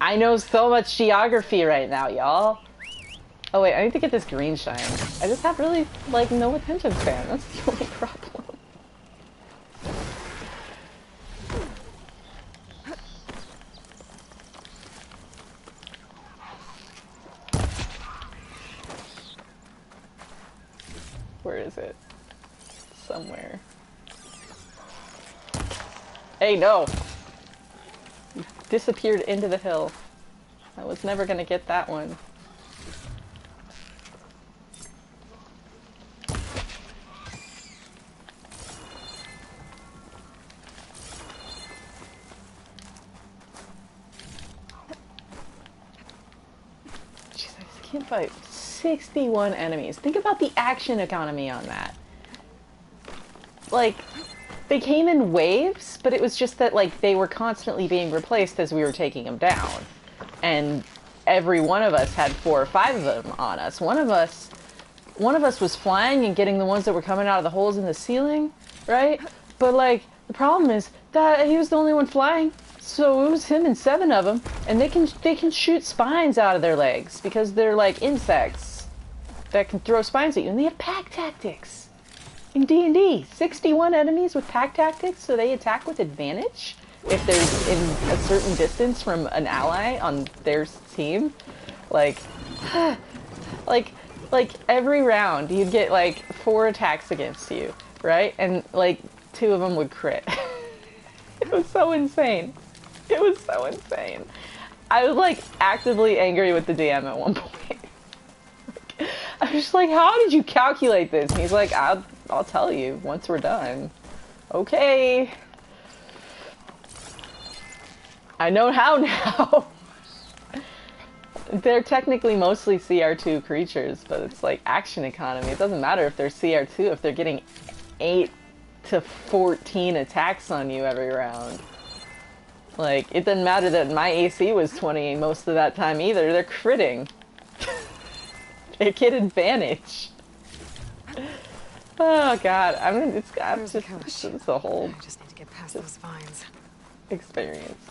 I know so much geography right now, y'all. Oh wait, I need to get this green shine. I just have really like no attention span. That's the only problem. Where is it? Somewhere. Hey, no! You disappeared into the hill. I was never gonna get that one. Jeez, I just can't fight 61 enemies. Think about the action economy on that. Like, they came in waves, but it was just that, like, they were constantly being replaced as we were taking them down. And every one of us had 4 or 5 of them on us. One of us was flying and getting the ones that were coming out of the holes in the ceiling, right? But, like, the problem is that he was the only one flying. So it was him and 7 of them, and they can shoot spines out of their legs because they're like insects that can throw spines at you, and they have pack tactics. In D&D, 61 enemies with pack tactics, so they attack with advantage if they're in a certain distance from an ally on their team. Like, like every round you'd get like 4 attacks against you, right? And like 2 of them would crit. It was so insane. It was so insane. I was like actively angry with the DM at one point. I was just like, how did you calculate this? And he's like, I'll tell you once we're done. Okay. I know how now. They're technically mostly CR2 creatures, but it's like action economy. It doesn't matter if they're CR2 if they're getting 8 to 14 attacks on you every round. Like, it doesn't matter that my AC was 20 most of that time either. They're critting. They get advantage. Oh god, I mean, it's the whole
I just need to get past those vines.
experience.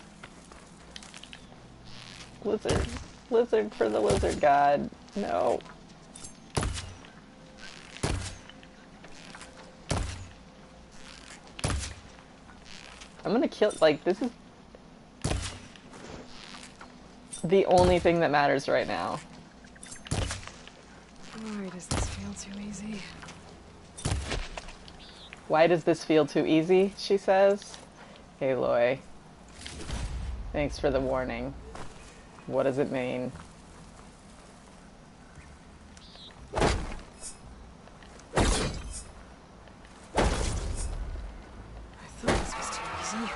Lizard. Lizard for the lizard god. No. I'm gonna kill, like, this is the only thing that matters right now.
Why does this feel too easy?
Why does this feel too easy, she says. Aloy. Thanks for the warning. What does it mean?
I thought this was too easy.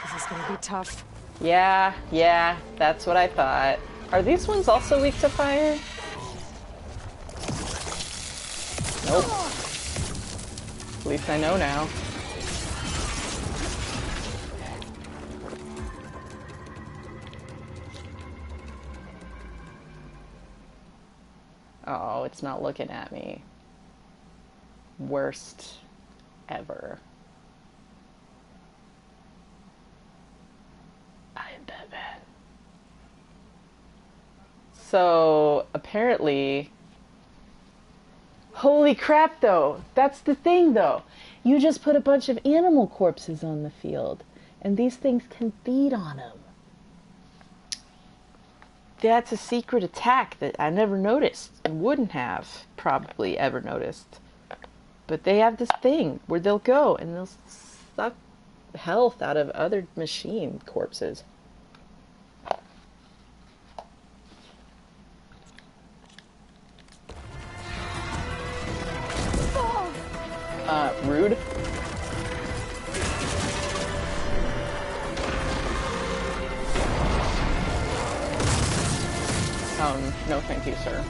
This is gonna be tough.
Yeah, that's what I thought. Are these ones also weak to fire? Nope. At least I know now. Oh, it's not looking at me. Worst ever. I'm Batman. So, apparently... Holy crap, though. That's the thing, though. You just put a bunch of animal corpses on the field, and these things can feed on them. That's a secret attack that I never noticed and wouldn't have probably ever noticed. But they have this thing where they'll go and they'll suck health out of other machine corpses. Rude. No thank you, sir.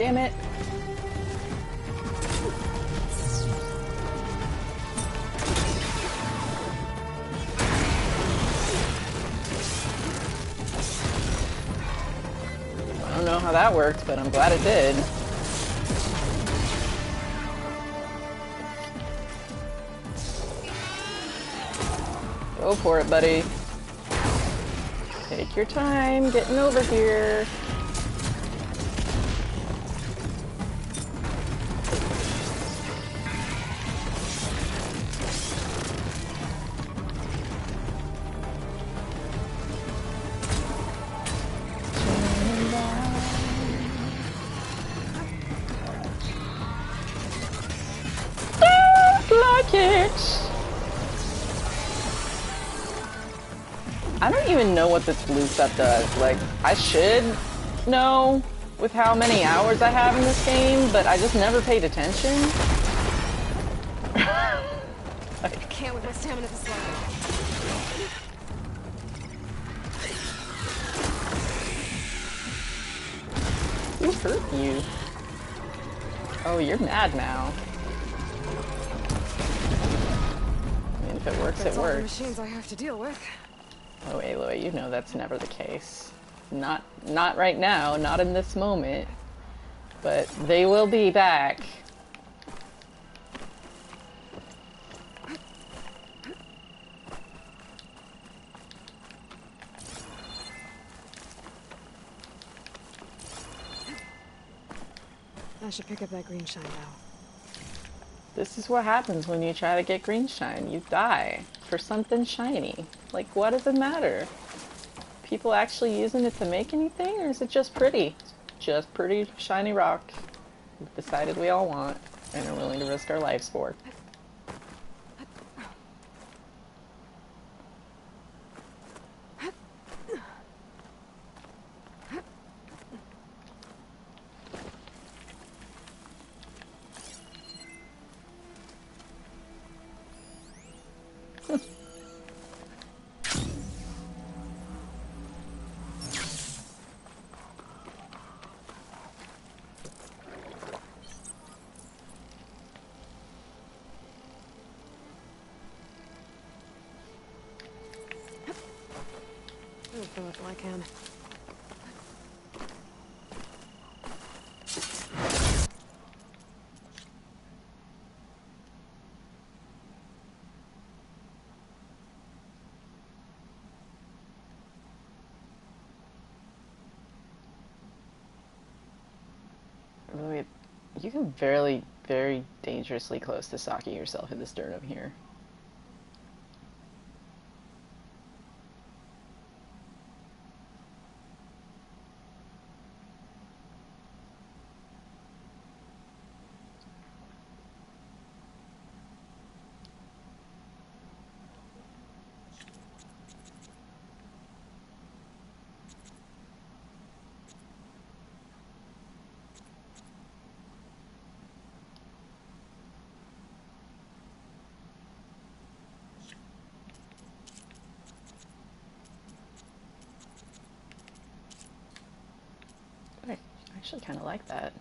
Damn it. I don't know how that worked, but I'm glad it did. Go for it, buddy. Take your time getting over here. Like it. I don't even know what this blue stuff does. Like, I should know with how many hours I have in this game, but I just never paid attention.
I can't with my stamina this long.
Who hurt you? Oh, you're mad now. I mean, if it works,
That's
it
all the
works.
machines I have to deal with.
Oh, Aloy, you know that's never the case. Not right now, not in this moment. But they will be back.
I should pick up that green shine now.
This is what happens when you try to get green shine. You die for something shiny. Like, what does it matter? People actually using it to make anything, or is it just pretty? Just pretty shiny rock we've decided we all want and are willing to risk our lives for.
I'll fill it till I can.
Wait, you can very, very dangerously close to socking yourself in this dirt over here. I actually kind of like that.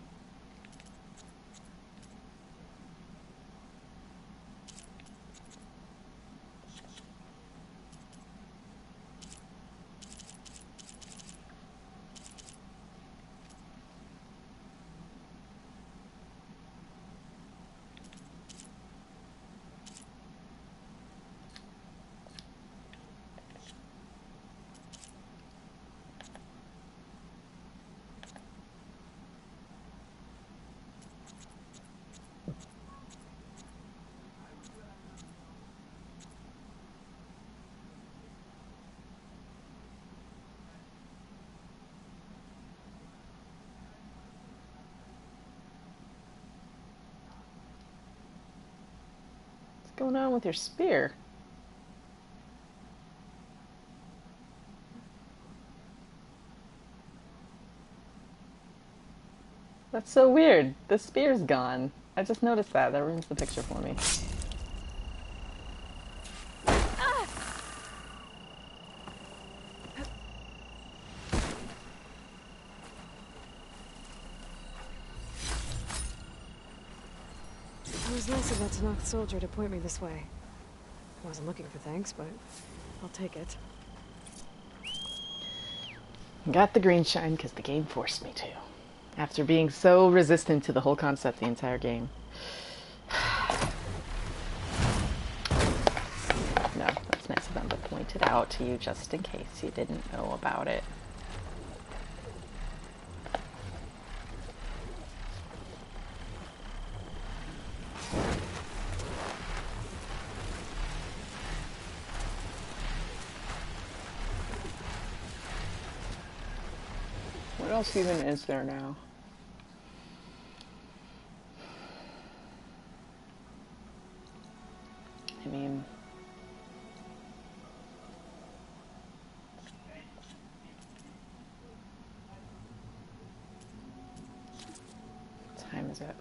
What's going on with your spear? That's so weird. The spear's gone. I just noticed that. That ruins the picture for me.
was nice of that Tanakh soldier to point me this way. I wasn't looking for thanks, but I'll take it.
Got the green shine because the game forced me to. After being so resistant to the whole concept the entire game. No, that's nice of them to point it out to you just in case you didn't know about it. What else even is there now? I mean... what time is it?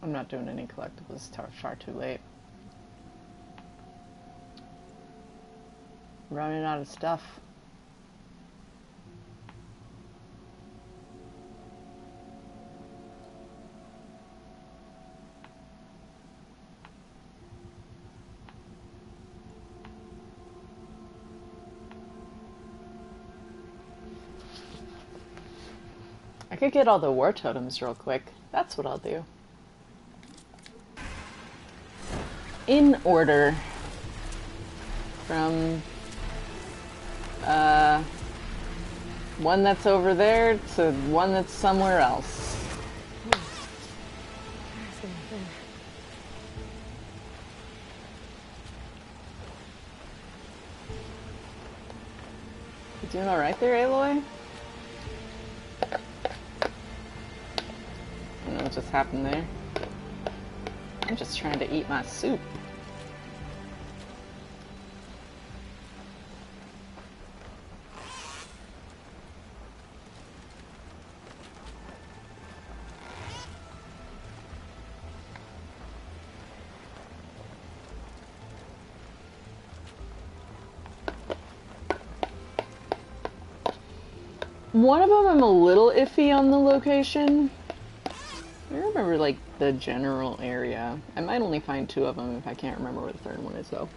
I'm not doing any collectibles. It's far too late. Running out of stuff. I could get all the war totems real quick. That's what I'll do. In order from one that's over there to one that's somewhere else. You doing alright there, Aloy? I don't know what just happened there. I'm just trying to eat my soup. One of them I'm a little iffy on the location. I remember, like, the general area. I might only find 2 of them if I can't remember where the 3rd one is, though.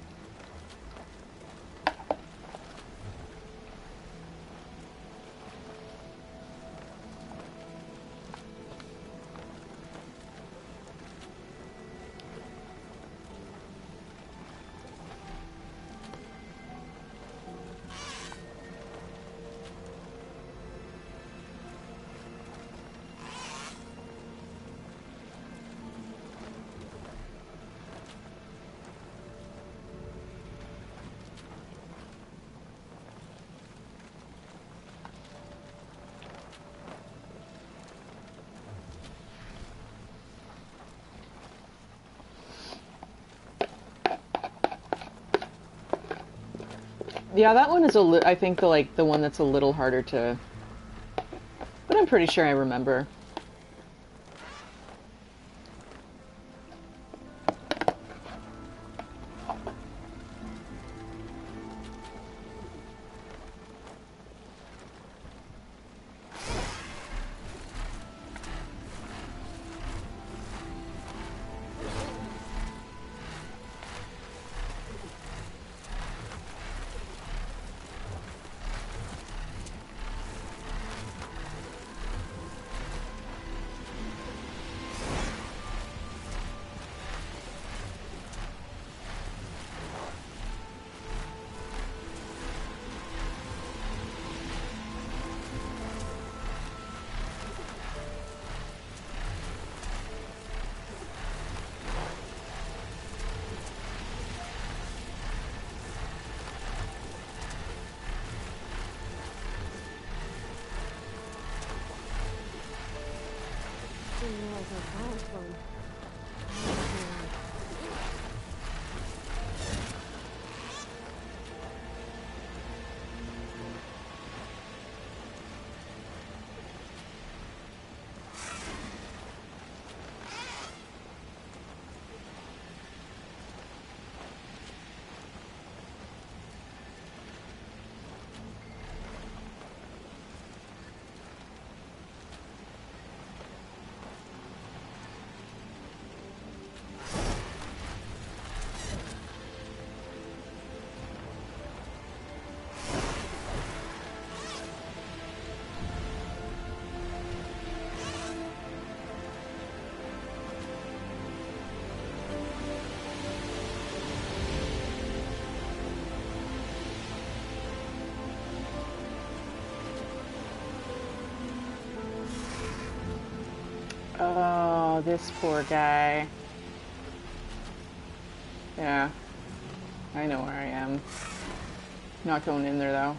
Yeah, that one is I think the one that's a little harder to, but I'm pretty sure I remember. Oh, this poor guy. Yeah. I know where I am. Not going in there, though.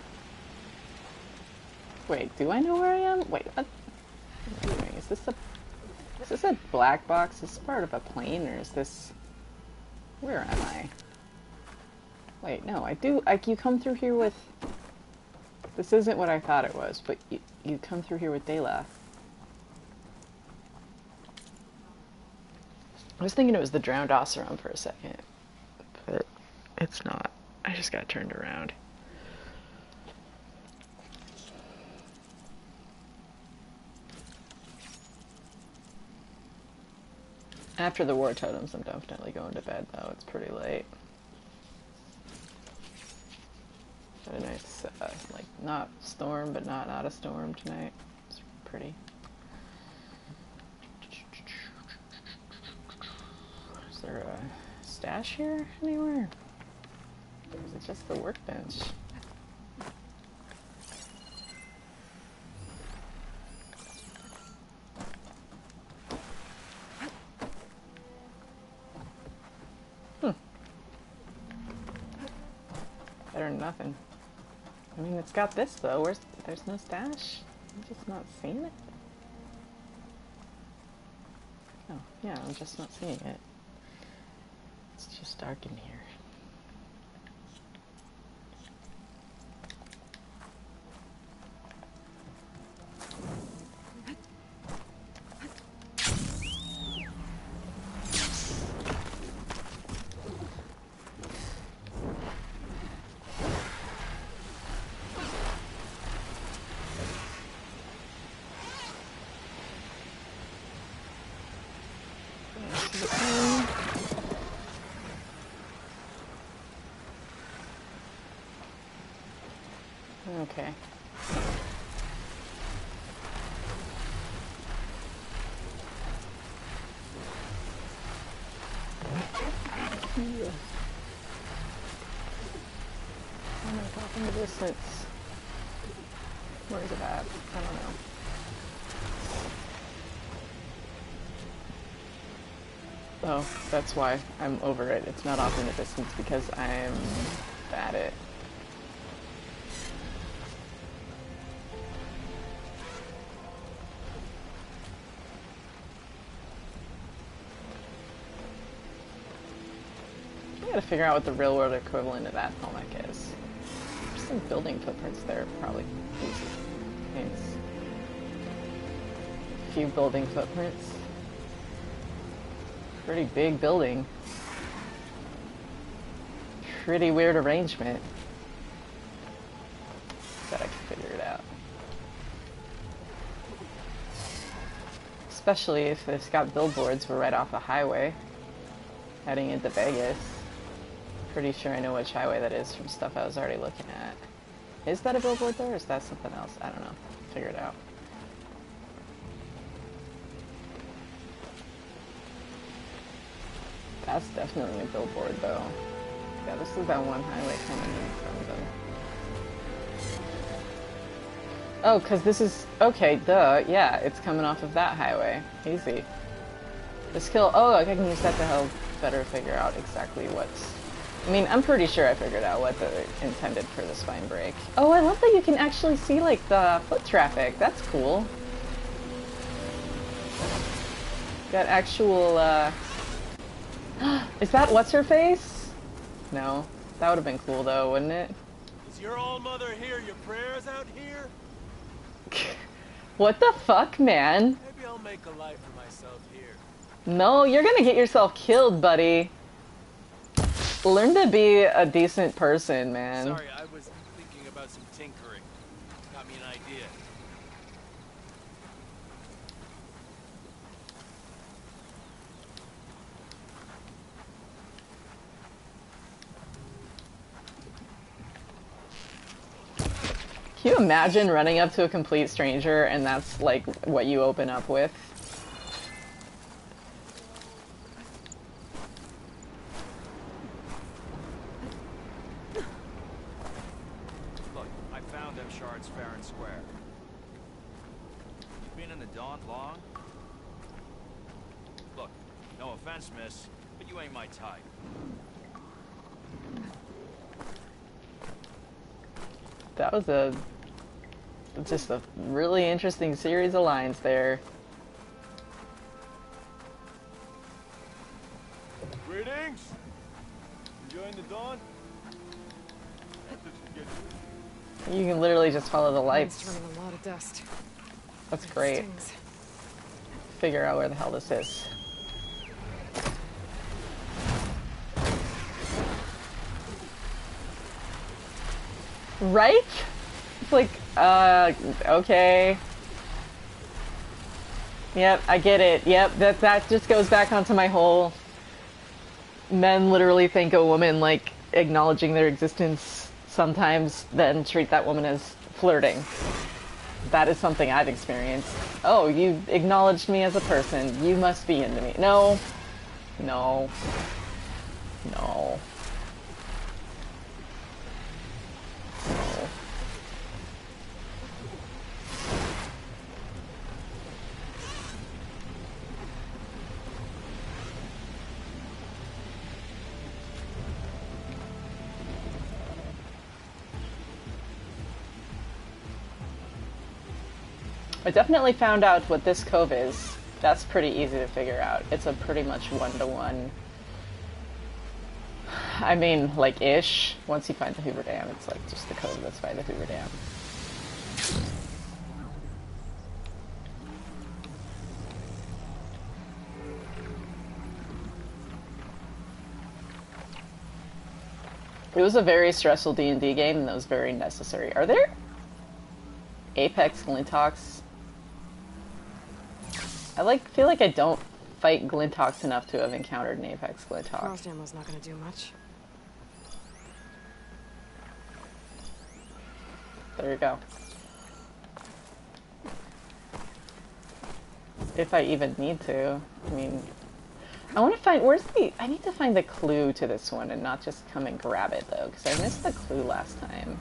Wait, do I know where I am? Wait, what? What am I doing? Is this a black box? Is this part of a plane, or is this... Where am I? Wait, no, you come through here with... This isn't what I thought it was, but you come through here with Dayla. I was thinking it was the drowned Oseram for a second, but it's not. I just got turned around. After the war totems, I'm definitely going to bed, though. It's pretty late. Had a nice, like, not storm, but not a storm tonight. It's pretty. Is there a stash here anywhere? Or is it just the workbench? Better than nothing. I mean, it's got this, though. There's no stash? I'm just not seeing it? Oh, yeah, I'm just not seeing it. It's just dark in here. Okay. Oh my god, in the distance. Where is it at? I don't know. Oh, that's why I'm over it. It's not off in the distance because I'm at it. I gotta figure out what the real world equivalent of that comic is. There's some building footprints there, probably. Thanks. A few building footprints. Pretty big building. Pretty weird arrangement. Bet I can figure it out. Especially if it's got billboards. We're right off a highway heading into Vegas. Pretty sure I know which highway that is from stuff I was already looking at. Is that a billboard there, or is that something else? I don't know. Figure it out. That's definitely a billboard, though. Yeah, this is that one highway coming in from them. Oh, because this is... Okay, duh. Yeah, it's coming off of that highway. Easy. This kill... Oh, I can use that to help better figure out exactly what's... I mean, I'm pretty sure I figured out what the intended for the spine break. Oh, I love that you can actually see, like, the foot traffic. That's cool. Got actual, Is that what's-her-face? No. That would have been cool, though, wouldn't it?
Is your old mother hear your prayers out here?
What the fuck, man?
Maybe I'll make a life for myself here.
No, you're gonna get yourself killed, buddy. Learn to be a decent person, man.
Sorry, I was thinking about some tinkering. Got me an idea.
Can you imagine running up to a complete stranger and that's like what you open up with?
Look, I found them shards fair and square. You been in the Dawn long? No offense, miss, but you ain't my type.
That was just a really interesting series of lines there.
Greetings! Enjoying the dawn?
You can literally just follow the
It's
lights.
running a lot of dust.
That's
It
great.
stings.
Figure out where the hell this is. Right? It's like, okay. Yep, I get it. Yep, that just goes back onto my whole men literally think a woman like acknowledging their existence sometimes then treat that woman as flirting. That is something I've experienced. Oh, you acknowledged me as a person. You must be into me. No. No. No. No. I definitely found out what this cove is. That's pretty easy to figure out. It's a pretty much one-to-one. I mean, like, ish. Once you find the Hoover Dam, it's like just the cove that's by the Hoover Dam. It was a very stressful D&D game, and that was very necessary. Are there Apex Glintox? I feel like I don't fight Glintox enough to have encountered an Apex Glintox.
Frost ammo's not gonna do much.
There you go. If I even need to. I mean, I want to find, I need to find the clue to this one and not just come and grab it though, because I missed the clue last time.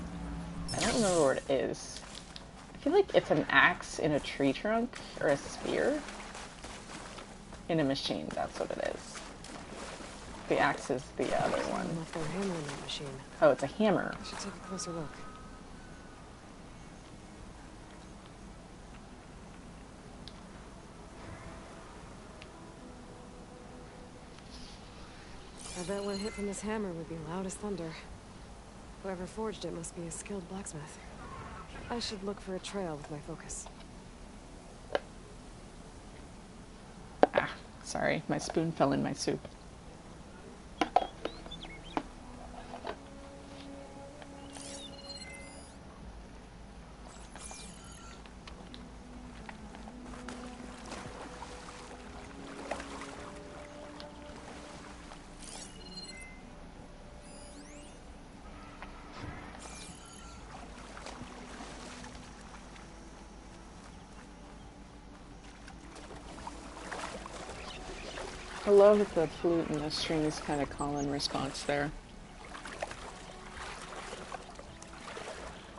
I don't remember where it is. I feel like it's an axe in a tree trunk, or a spear. In a machine, that's what it is. The axe is the other one.
Someone left their hammer in that machine.
Oh, it's a hammer.
I should take a closer look. I bet one hit from this hammer would be loud as thunder. Whoever forged it must be a skilled blacksmith. I should look for a trail with my focus.
Ah, sorry, my spoon fell in my soup. I love that the flute and the strings kind of call in response there.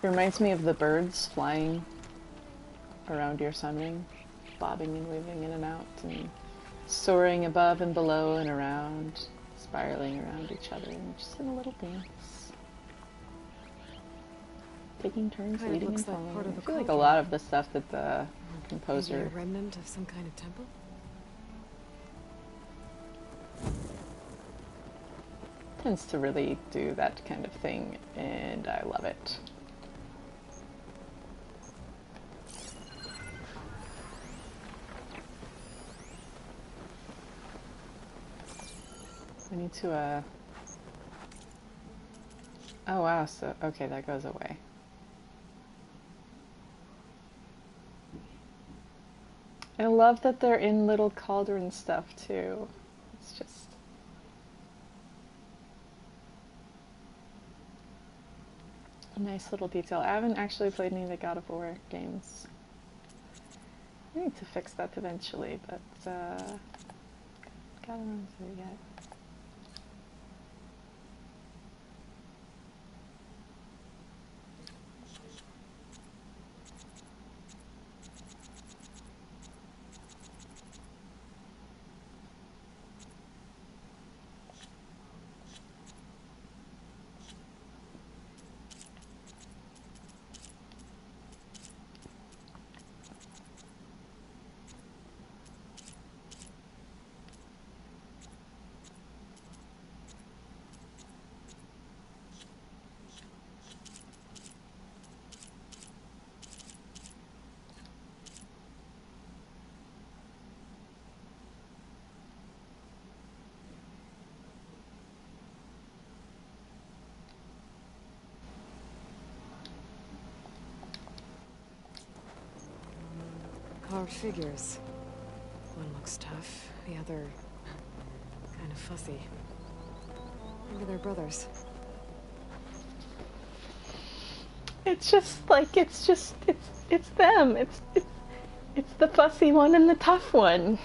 It reminds me of the birds flying around your sun ring, bobbing and weaving in and out, and soaring above and below and around, spiraling around each other, and just in a little dance. Taking turns
Kind of
leading
looks
and
like
following.
part of
I
the
feel like a
cauldron.
lot of the stuff that the
Maybe
composer
a remnant of some kind of temple?
tends to really do that kind of thing, and I love it. I need to, oh wow, so, okay, that goes away. I love that they're in little cauldron stuff, too. It's just... a nice little detail. I haven't actually played any of the God of War games. I need to fix that eventually, but, gotta run through it yet.
carved figures. One looks tough, the other kind of fussy. Maybe they're brothers.
It's just like, it's them. It's the fussy one and the tough one.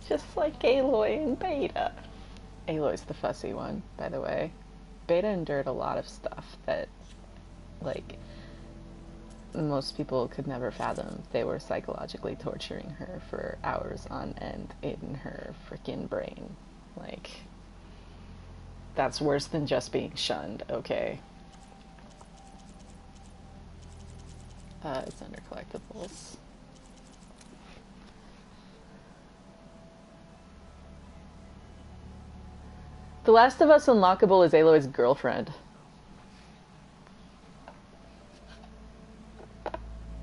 Just like Aloy and Beta. Aloy's the fussy one, by the way. Beta endured a lot of stuff that, like, most people could never fathom. They were psychologically torturing her for hours on end in her freaking brain. Like, that's worse than just being shunned, okay? It's under collectibles. The Last of Us unlockable is Aloy's girlfriend.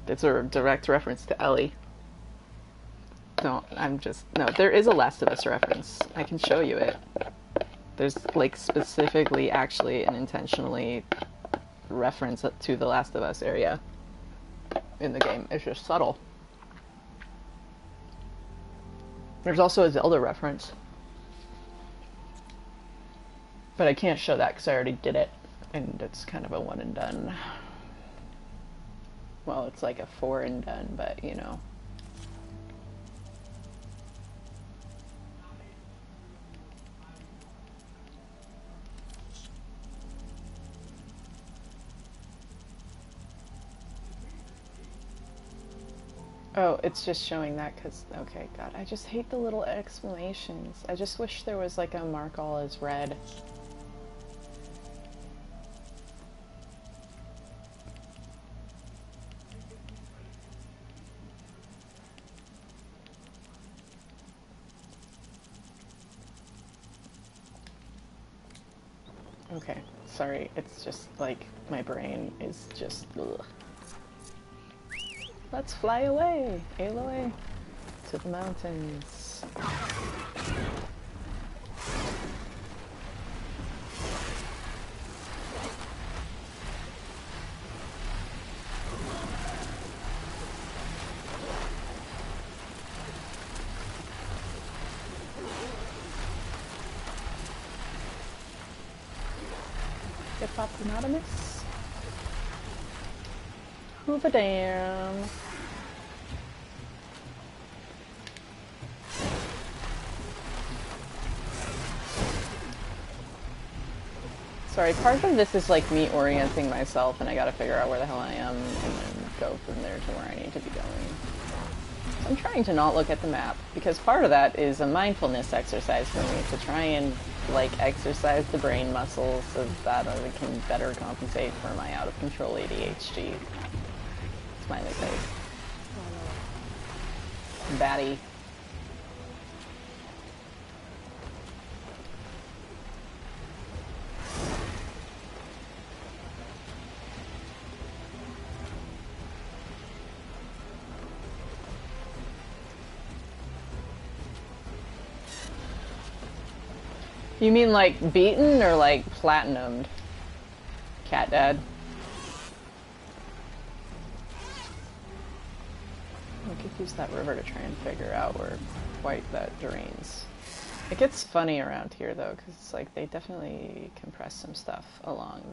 It's a direct reference to Ellie. No, there is a Last of Us reference. I can show you it. There's, like, specifically, actually, and intentionally reference to the Last of Us area in the game. It's just subtle. There's also a Zelda reference. But I can't show that because I already did it. And it's kind of a one and done. Well, it's like a 4 and done, but you know. Oh, it's just showing that because, okay, God, I just hate the little exclamations. I just wish there was like a mark all as red. Okay, sorry, it's just like my brain is just ugh. Let's fly away, Aloy, to the mountains. Hippopotamus. Hoover Dam. Sorry, part of this is like me orienting myself and I gotta figure out where the hell I am and then go from there to where I need to be going. So I'm trying to not look at the map because part of that is a mindfulness exercise for me to try and like exercise the brain muscles so that I can better compensate for my out of control ADHD. Smiley face. Batty. You mean like beaten or like platinumed? Cat Dad. We could use that river to try and figure out where quite that drains. It gets funny around here though, because it's like they definitely compress some stuff along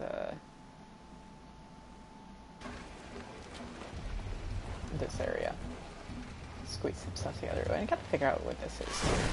this area. Squeeze some stuff together. And I gotta figure out what this is here.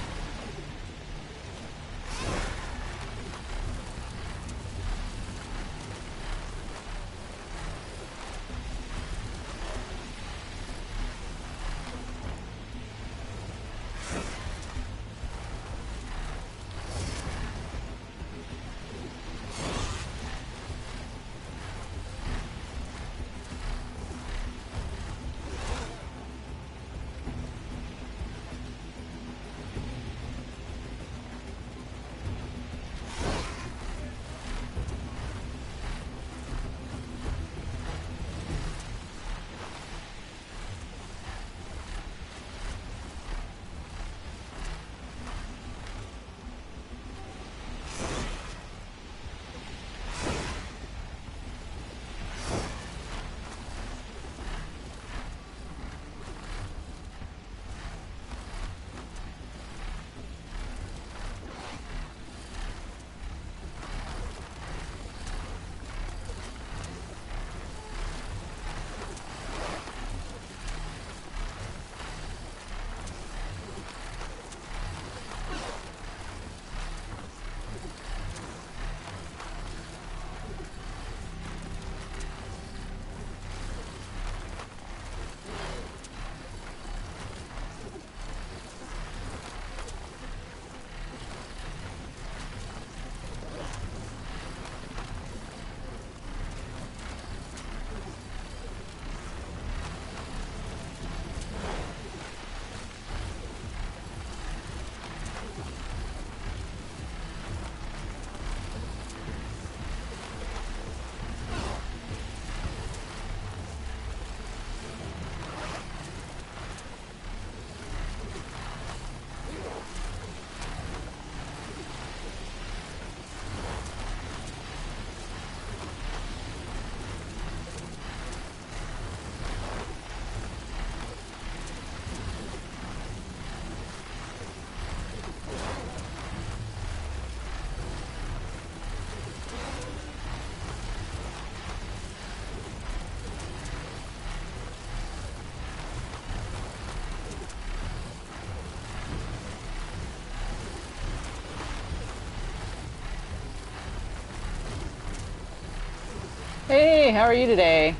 Hey, how are you today?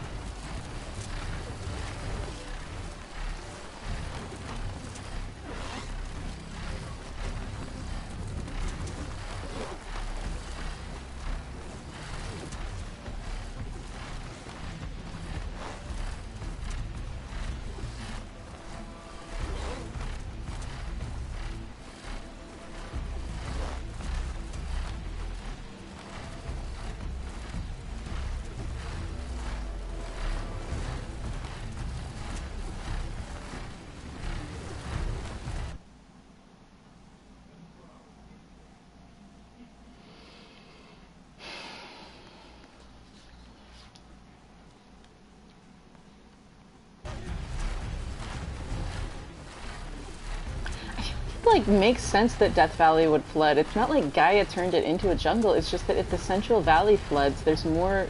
Like makes sense that Death Valley would flood. It's not like Gaia turned it into a jungle. It's just that if the Central Valley floods, there's more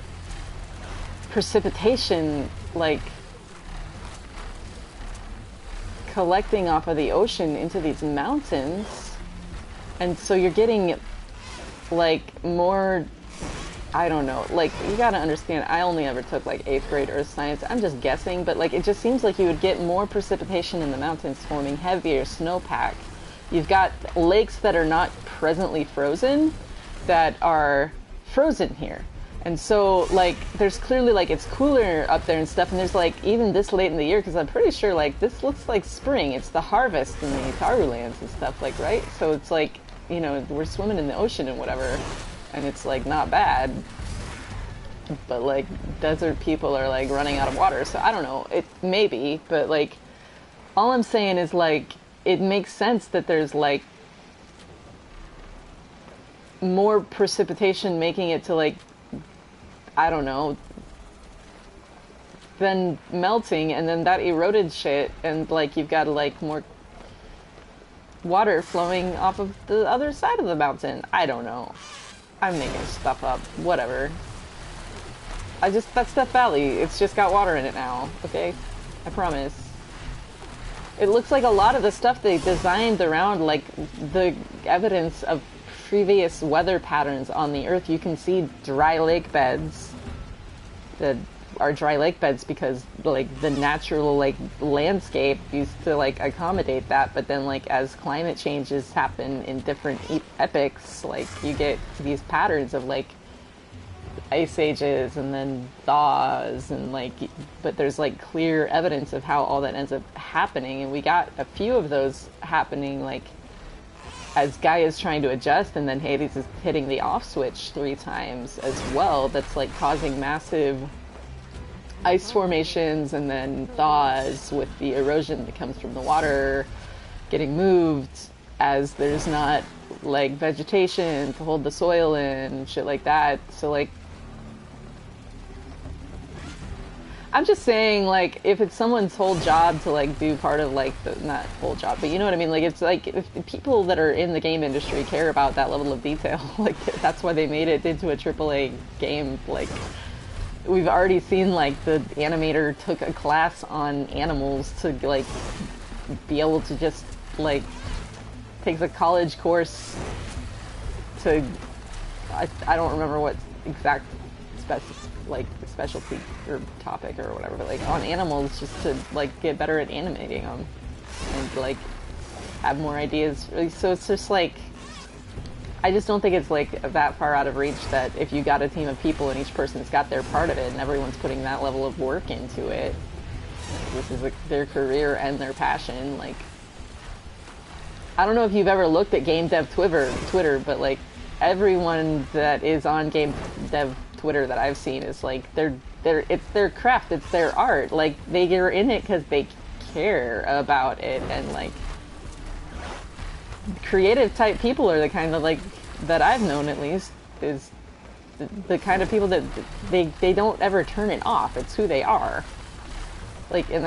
precipitation, like collecting off of the ocean into these mountains, and so you're getting like more. I don't know. Like you gotta understand. I only ever took like 8th grade Earth Science. I'm just guessing, but like it just seems like you would get more precipitation in the mountains, forming heavier snowpack. You've got lakes that are not presently frozen that are frozen here. And so, like, there's clearly, like, it's cooler up there and stuff, and there's, like, even this late in the year, because I'm pretty sure, like, this looks like spring. It's the harvest in the Taru lands and stuff, like, right? So it's, like, you know, we're swimming in the ocean and whatever, and it's, like, not bad. But, like, desert people are, like, running out of water, so I don't know. It maybe, but, like, all I'm saying is, like, it makes sense that there's like more precipitation making it to like, I don't know, then melting, and then that eroded shit, and like you've got like more water flowing off of the other side of the mountain. I don't know. I'm making stuff up. Whatever. That's Death Valley. It's just got water in it now. Okay? I promise. It looks like a lot of the stuff they designed around, like, the evidence of previous weather patterns on the Earth. You can see dry lake beds that are dry lake beds because, like, the natural, like, landscape used to, like, accommodate that. But then, like, as climate changes happen in different epochs, like, you get these patterns of, like, ice ages and then thaws and like, but there's like clear evidence of how all that ends up happening, and we got a few of those happening like as Gaia's trying to adjust, and then Hades is hitting the off switch 3 times as well. That's like causing massive ice formations and then thaws with the erosion that comes from the water getting moved as there's not like vegetation to hold the soil in and shit like that. So like, I'm just saying, like, if it's someone's whole job to, like, do part of, like, the, not whole job, but you know what I mean? Like, it's like, if people that are in the game industry care about that level of detail, like, that's why they made it into a AAA game. Like, we've already seen, like, the animator took a class on animals to, like, be able to just, like, takes a college course to, I don't remember what exact specialty or topic or whatever, but like on animals, just to like get better at animating them and like have more ideas. So it's just like, I just don't think it's like that far out of reach that if you got a team of people and each person's got their part of it and everyone's putting that level of work into it, this is like their career and their passion. Like, I don't know if you've ever looked at game dev Twitter, but like everyone that is on game dev Twitter that I've seen is like it's their craft, it's their art. Like, they are in it because they care about it, and like creative type people are the kind of like that I've known, at least, is the kind of people that they don't ever turn it off. It's who they are. Like, and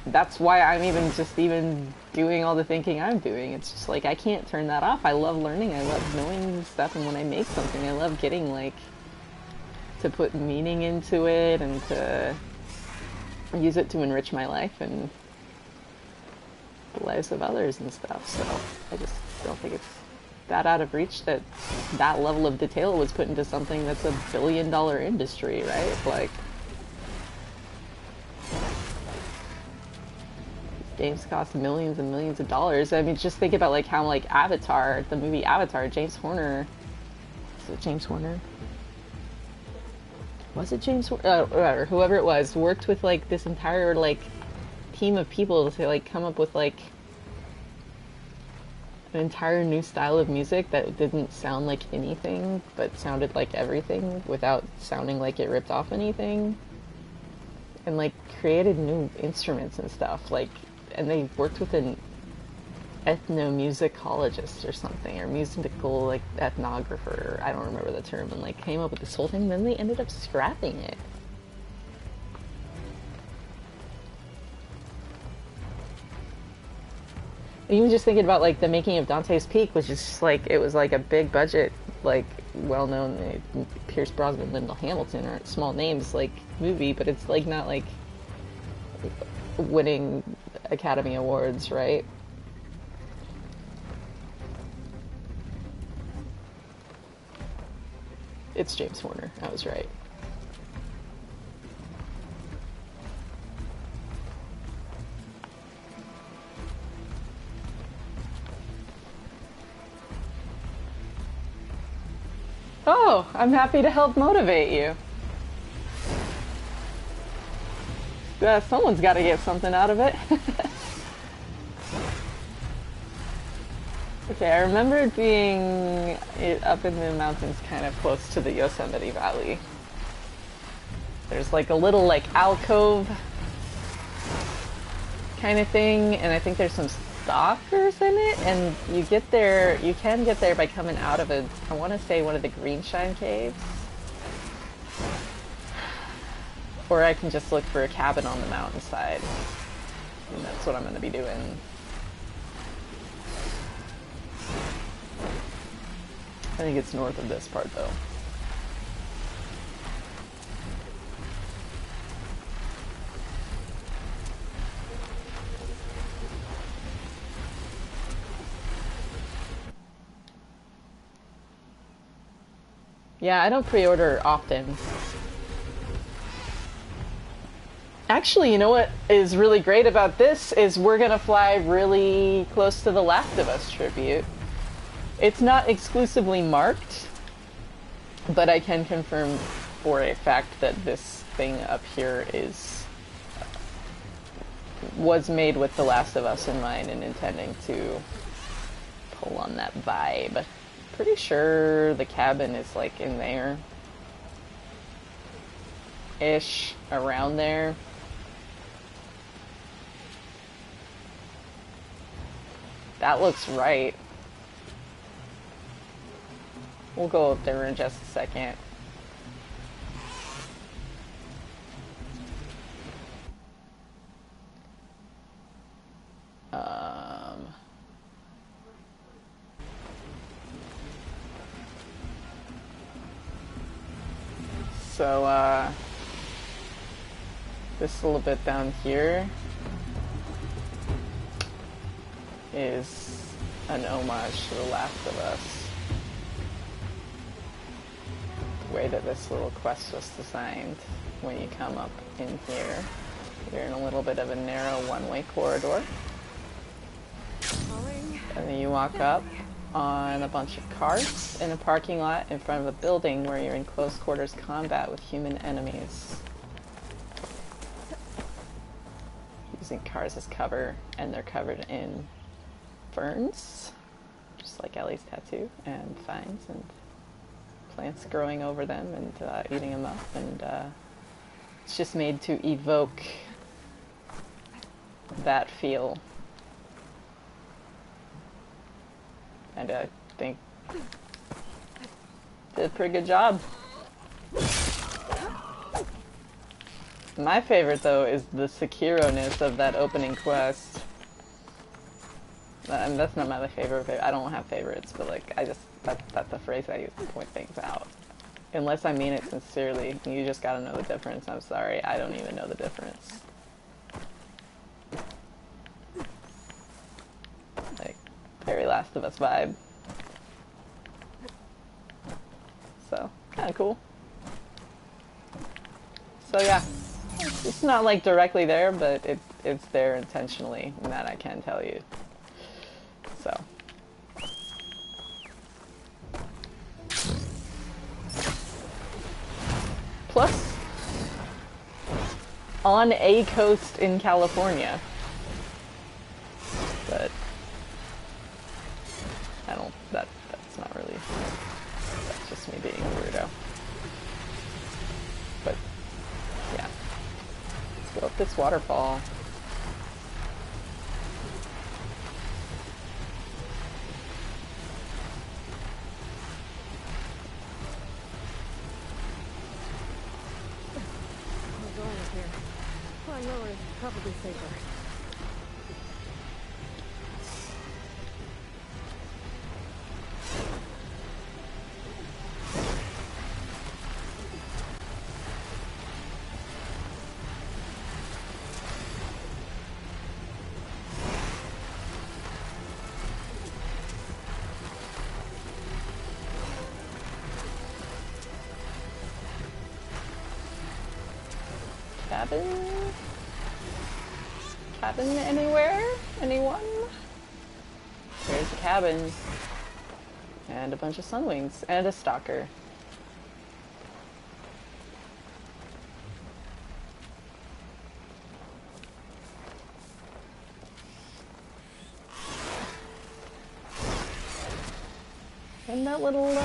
that's why I'm even doing all the thinking I'm doing. It's just like, I can't turn that off. I love learning. I love knowing stuff. And when I make something, I love getting like to put meaning into it and to use it to enrich my life and the lives of others and stuff. So I just don't think it's that out of reach that that level of detail was put into something that's $1 billion industry, right? Like, games cost millions and millions of dollars. I mean, just think about like how like Avatar, the movie Avatar, James Horner. Is it James Horner? Was it James Horner? Whatever, whoever it was, worked with like this entire like team of people to like come up with like an entire new style of music that didn't sound like anything, but sounded like everything without sounding like it ripped off anything. And like created new instruments and stuff. Like, and they worked with an ethnomusicologist or something, or musical like ethnographer, I don't remember the term, and like came up with this whole thing. Then they ended up scrapping it. And even just thinking about like the making of Dante's Peak was just like, it was like a big budget, like well-known Pierce Brosnan, Lyndall Hamilton, or small names like movie, but it's like not like winning Academy Awards, right? It's James Horner, I was right. Oh, I'm happy to help motivate you. Someone's got to get something out of it. Okay, I remember being up in the mountains kind of close to the Yosemite Valley. There's like a little like alcove kind of thing, and I think there's some stalkers in it, and you can get there by coming out of I want to say one of the Greenshine caves. Or I can just look for a cabin on the mountainside. And that's what I'm going to be doing. I think it's north of this part, though. Yeah, I don't pre-order often. Actually, you know what is really great about this is we're gonna fly really close to the Last of Us tribute. It's not exclusively marked, but I can confirm for a fact that this thing up here was made with the Last of Us in mind and intending to pull on that vibe. Pretty sure the cabin is like in there. Ish, around there. That looks right. We'll go up there in just a second. So, this little bit down here is an homage to The Last of Us. The way that this little quest was designed. When you come up in here, you're in a little bit of a narrow one-way corridor. And then you walk up on a bunch of carts in a parking lot in front of a building where you're in close quarters combat with human enemies. Using cars as cover, and they're covered in ferns, just like Ellie's tattoo, and vines and plants growing over them and eating them up, and it's just made to evoke that feel. And I think did a pretty good job. My favorite, though, is the Sekiro-ness of that opening quest. And that's not my favorite. I don't have favorites, but like, that's the phrase I use to point things out. Unless I mean it sincerely, you just gotta know the difference. I'm sorry, I don't even know the difference. Like, very Last of Us vibe. kind of cool. So yeah, it's not like directly there, but it's there intentionally, and that I can tell you. So. Plus, on a coast in California. But I don't, that's not really, that's just me being a weirdo. But yeah, let's go up this waterfall.
We're going up here. Flying lower is probably safer.
Cabin? Cabin anywhere? Anyone? There's a cabin. And a bunch of sunwings. And a stalker. And that little,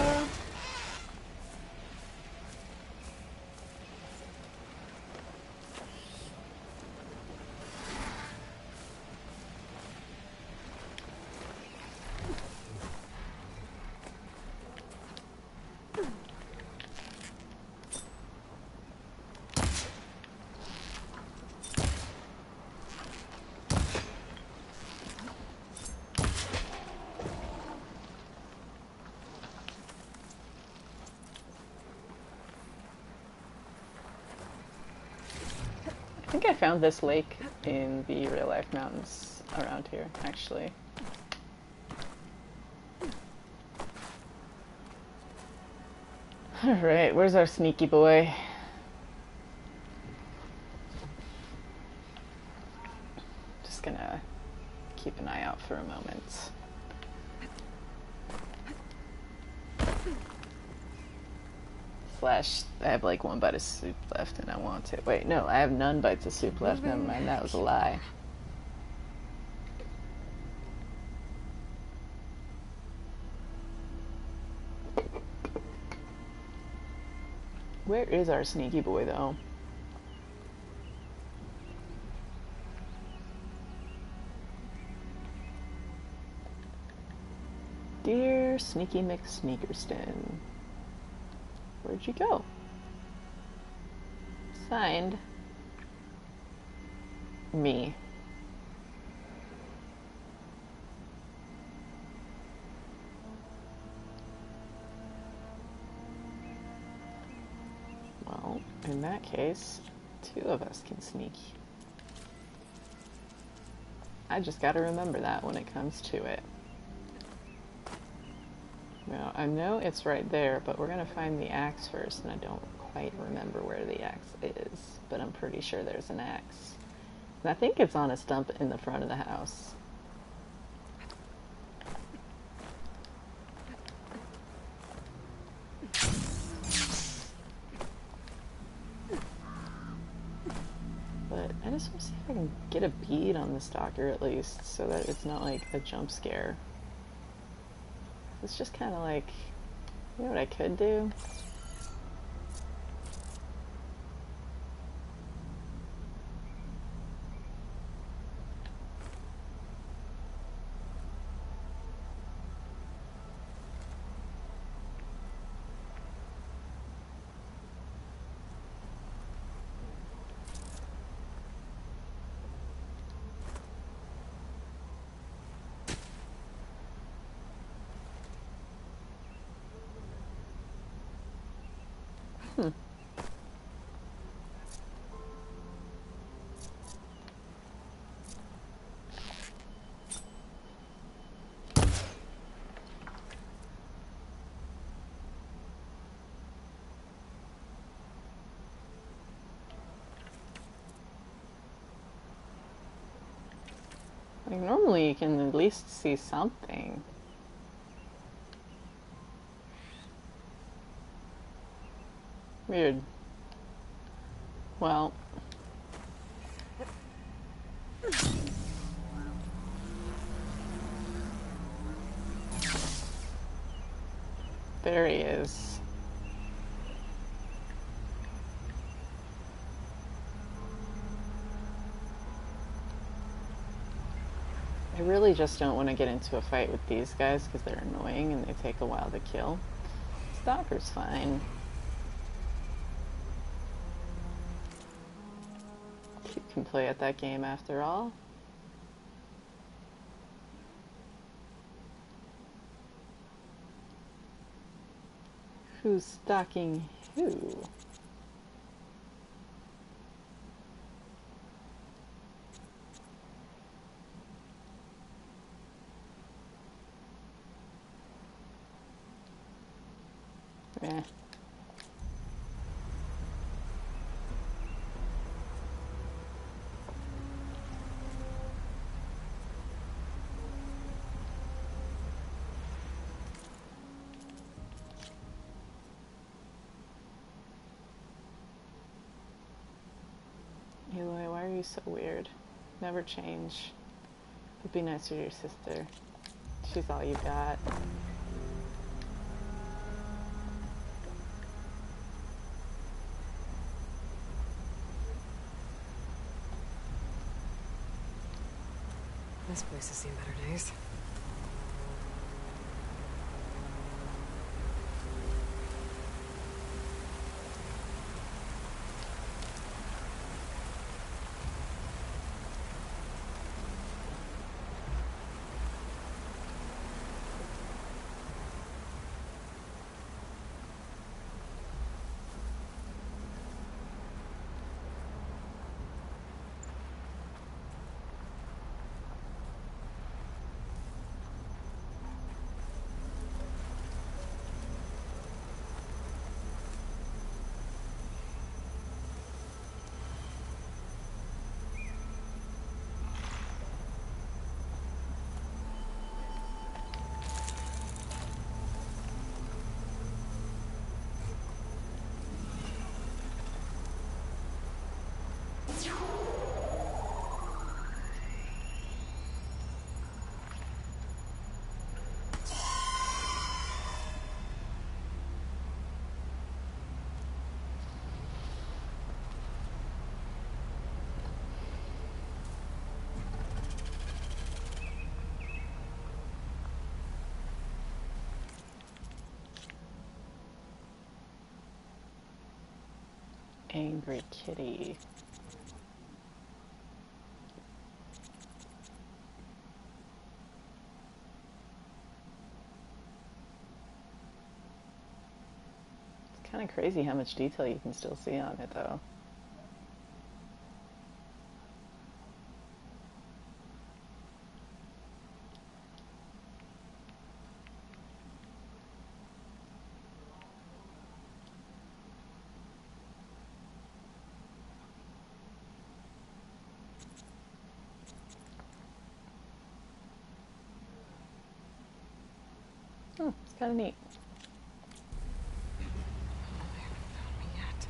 I think I found this lake in the real life mountains around here, actually. Alright, where's our sneaky boy? Just gonna keep an eye out for a moment. Slash, I have like 1 bite of soup left and I want to. Wait, no, I have none bites of soup left. Never mind, that was a lie. Where is our sneaky boy, though? Dear Sneaky McSneakerston, where'd you go? Signed, me. Well, in that case, 2 of us can sneak. I just gotta remember that when it comes to it. Well, I know it's right there, but we're gonna find the axe first, and I don't quite remember where the axe is, but I'm pretty sure there's an axe. And I think it's on a stump in the front of the house. But I just want to see if I can get a bead on the stalker at least, so that it's not like a jump scare. It's just kind of like, you know what I could do? Like, normally you can at least see something. Weird. Well. There he is. I really just don't want to get into a fight with these guys because they're annoying and they take a while to kill. Stalker's fine. You can play at that game after all. Who's stalking who? Eh. Eloy, why are you so weird? Never change. But be nice to your sister. She's all you got.
This place has seen better days.
Angry kitty. It's kind of crazy how much detail you can still see on it, though. Oh, it's kind of neat.
They haven't found me yet.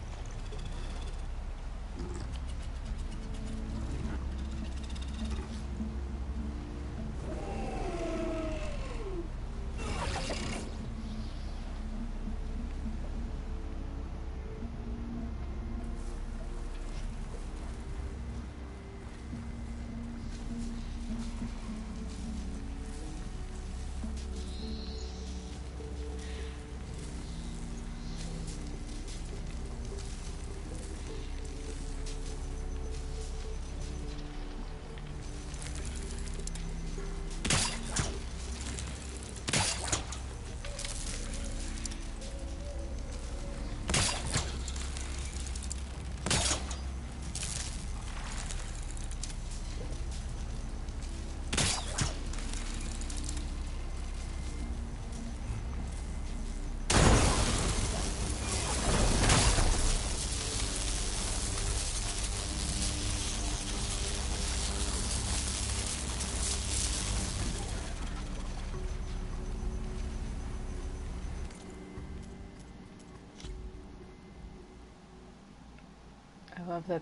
love that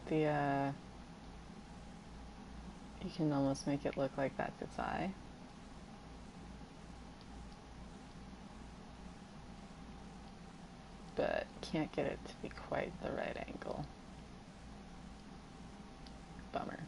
you can almost make it look like that's its eye. But can't get it to be quite the right angle. Bummer.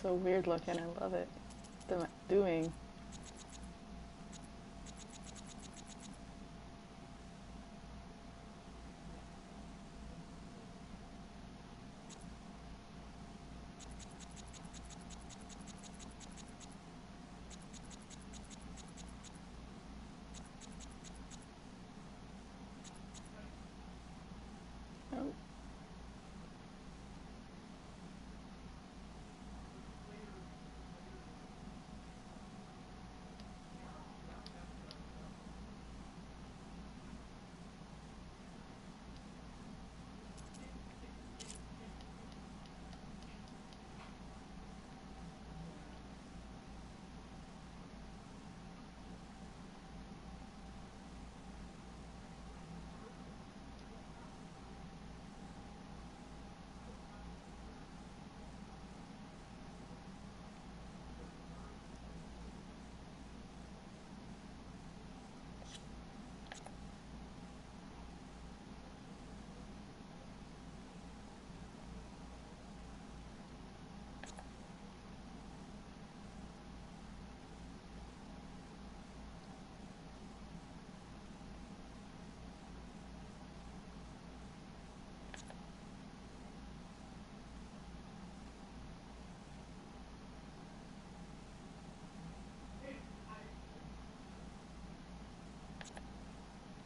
So weird looking, I love it. What am I doing? Oh.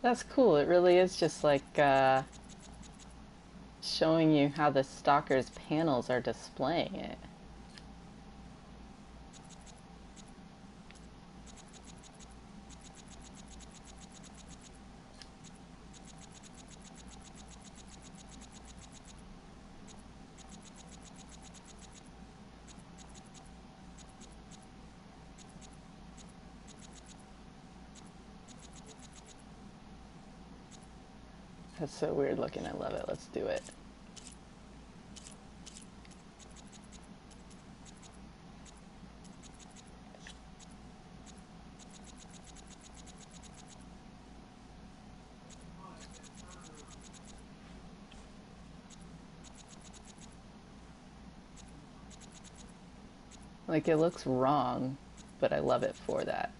That's cool. It really is just like showing you how the stalker's panels are displaying it. That's so weird looking. I love it. Let's do it. Like, it looks wrong, but I love it for that.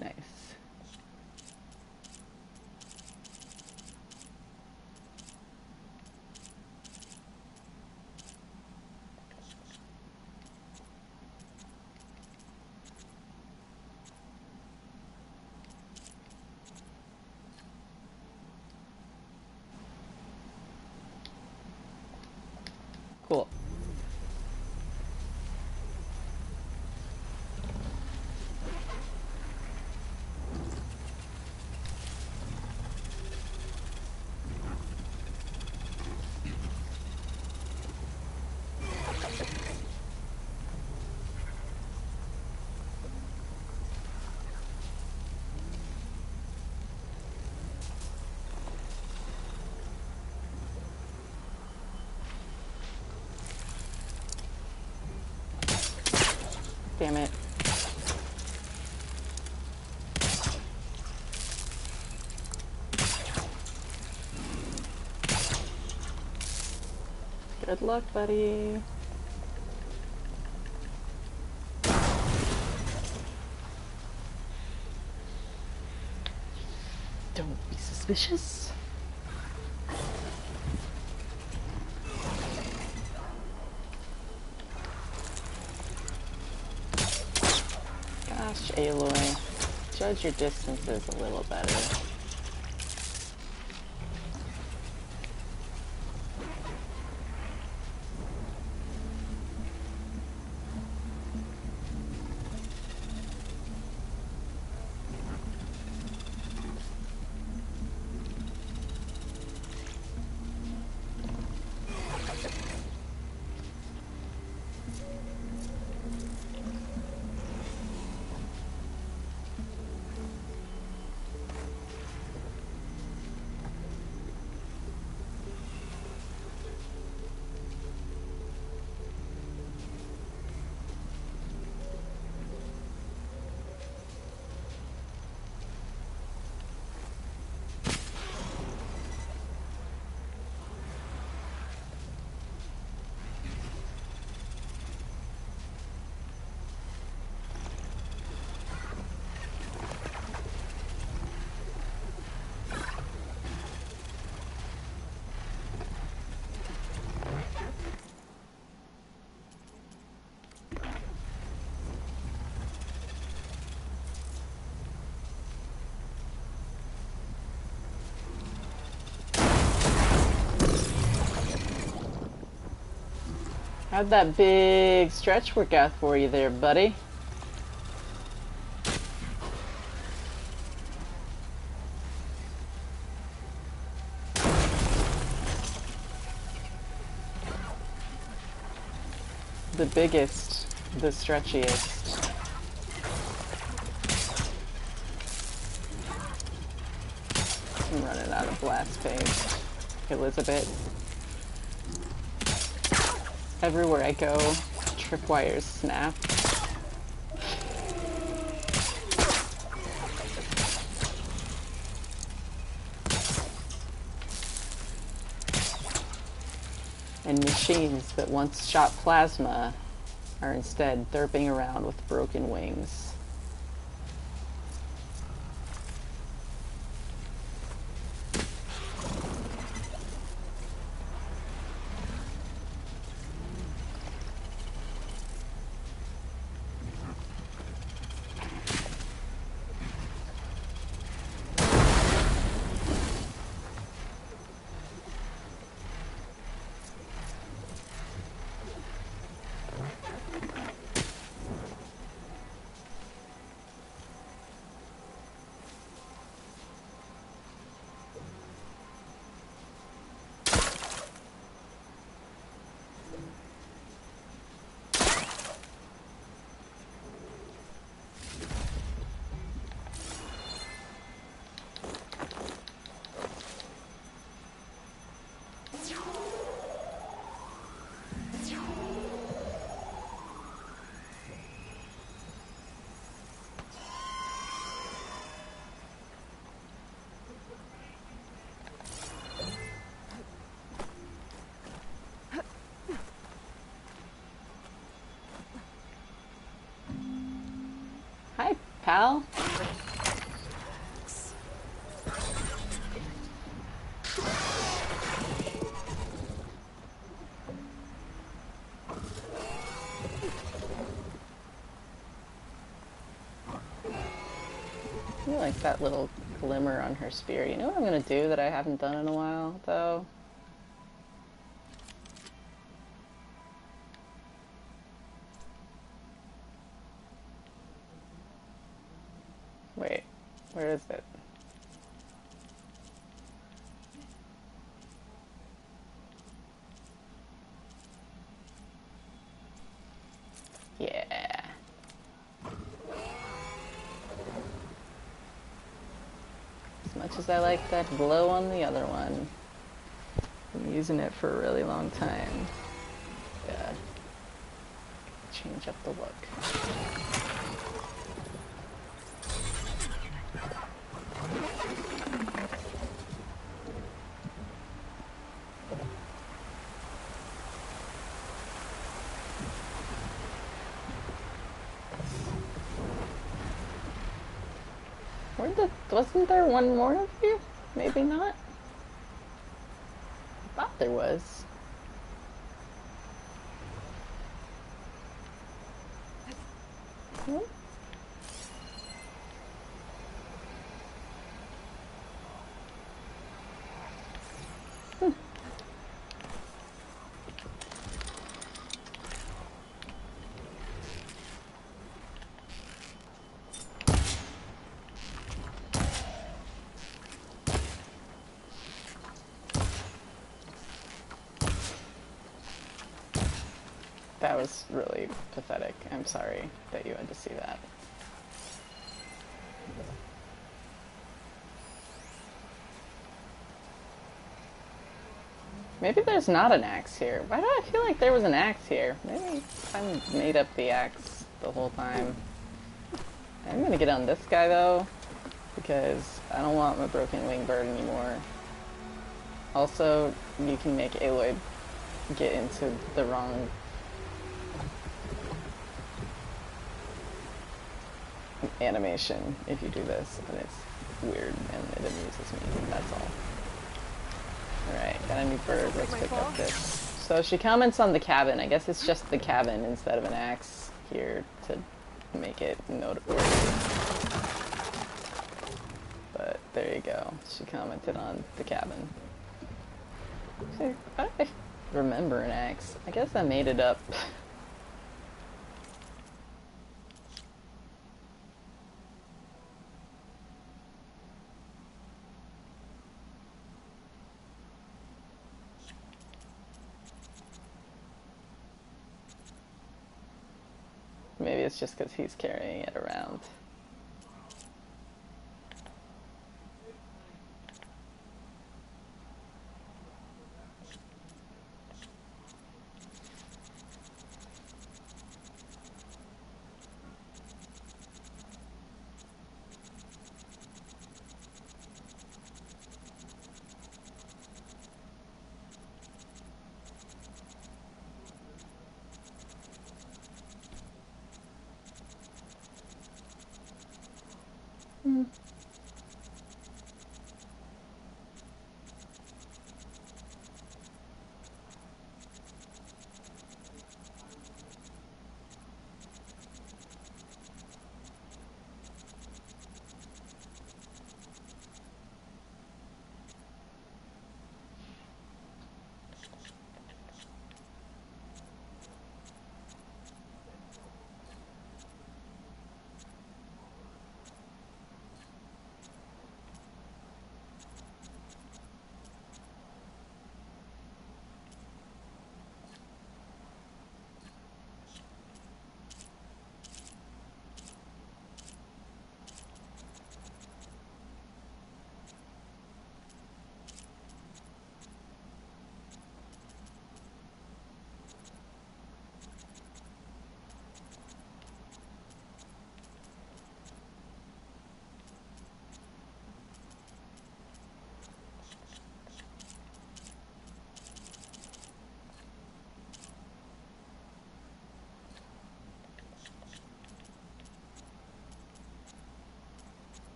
Nice. Cool. Damn it. Good luck, buddy. Don't be suspicious. Gosh, Aloy. Judge your distances a little better. How'd that big stretch work out for you there, buddy? The biggest, the stretchiest. I'm running out of blast paste. Elizabeth. Everywhere I go, tripwires snap. And machines that once shot plasma are instead derping around with broken wings. Hi, pal. I like that little glimmer on her spear. You know what I'm gonna do that I haven't done in a while, though? Wait, where is it? Yeah. As much as I like that glow on the other one, I'm using it for a really long time. Yeah. change up the look. Wasn't there one more of you? Maybe not. I thought there was. Hmm? That was really pathetic. I'm sorry that you had to see that. Maybe there's not an axe here. Why do I feel like there was an axe here? Maybe I made up the axe the whole time. I'm gonna get on this guy though, because I don't want my broken wing bird anymore. Also, you can make Aloy get into the wrong animation if you do this, and it's weird and it amuses me. That's all. Alright, got a new bird. Let's pick up this. So she comments on the cabin. I guess it's just the cabin instead of an axe here to make it noteworthy. But there you go. She commented on the cabin. See, I remember an axe. I guess I made it up. Maybe it's just because he's carrying it around.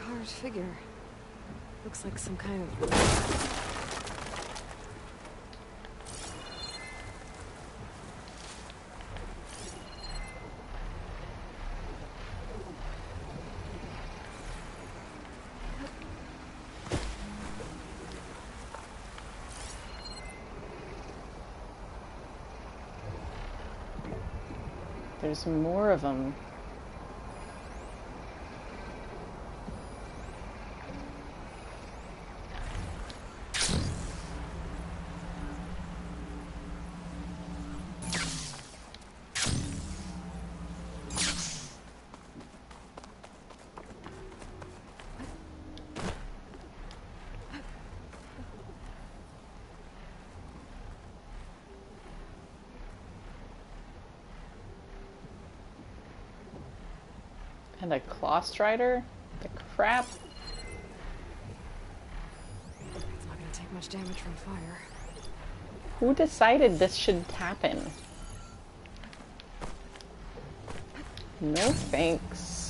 Carved figure. Looks like some kind of...
There's more of them. And a claw strider? The crap.
It's not gonna take much damage from fire.
Who decided this should happen? No thanks.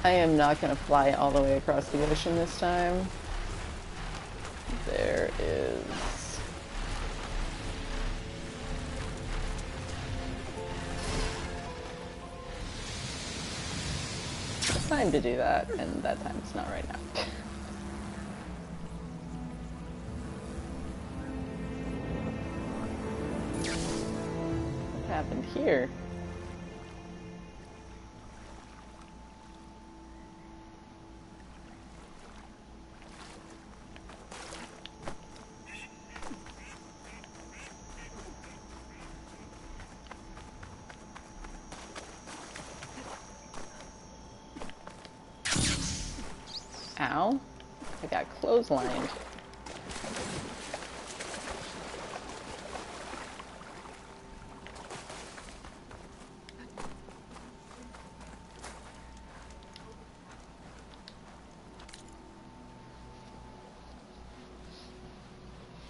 I am not going to fly all the way across the ocean this time. There is... It's time to do that, and that time's not right now. What happened here? Ow. I got clotheslined.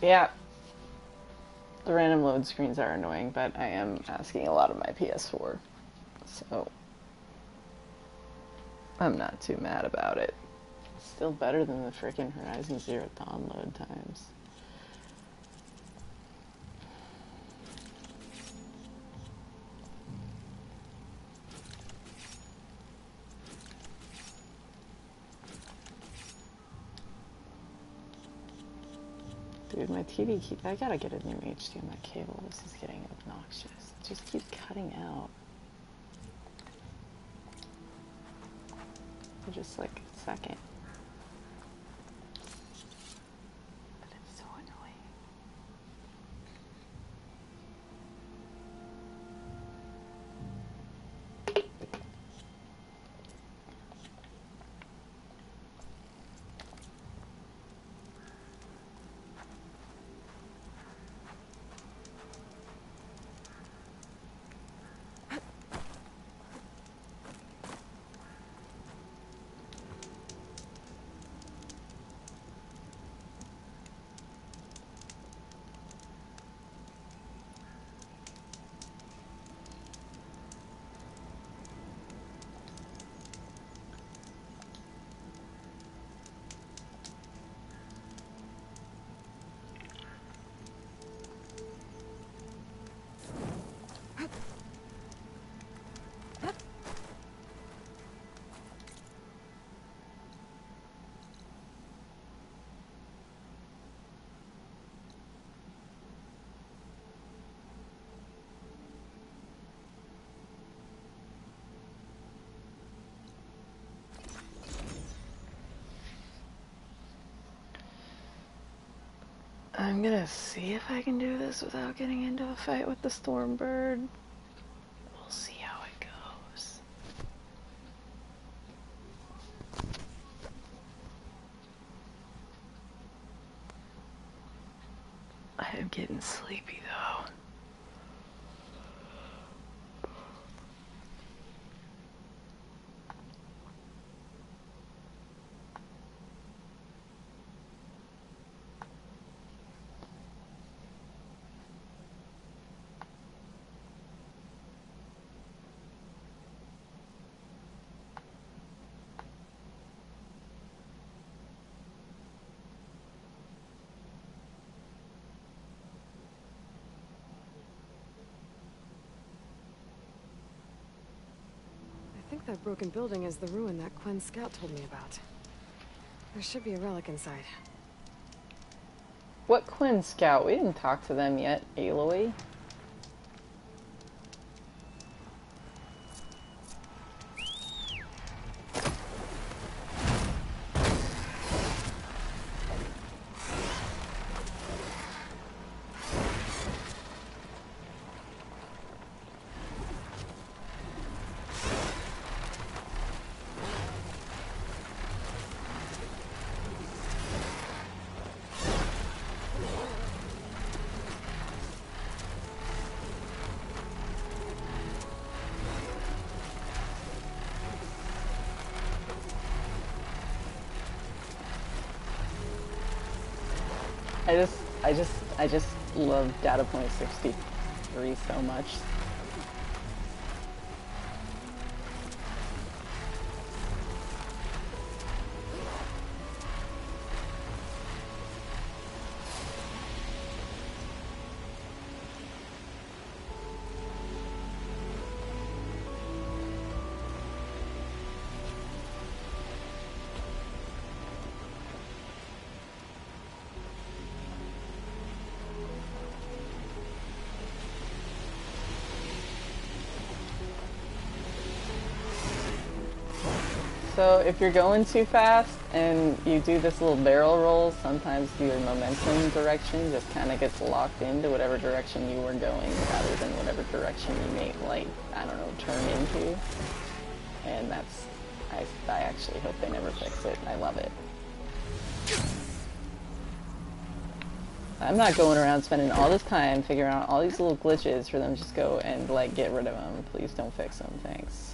Yeah. The random load screens are annoying, but I am asking a lot of my PS4. So I'm not too mad about it. Still better than the frickin' Horizon Zero Dawn load times. Dude, my TV I gotta get a new HDMI cable. This is getting obnoxious. It just keeps cutting out. For just like a second. But it's so annoying. I'm gonna see if I can do this without getting into a fight with the Stormbird. We'll see how it goes. I am getting sleepy though.
I think that broken building is the ruin that Quinn's scout told me about. There should be a relic inside.
What Quinn Scout? We didn't talk to them yet, Aloy. I just love data point 63 so much. So if you're going too fast and you do this little barrel roll, sometimes your momentum direction just kind of gets locked into whatever direction you were going rather than whatever direction you may, like, I don't know, turn into. And that's, I actually hope they never fix it. I love it. I'm not going around spending all this time figuring out all these little glitches for them to just go and, like, get rid of them. Please don't fix them, thanks.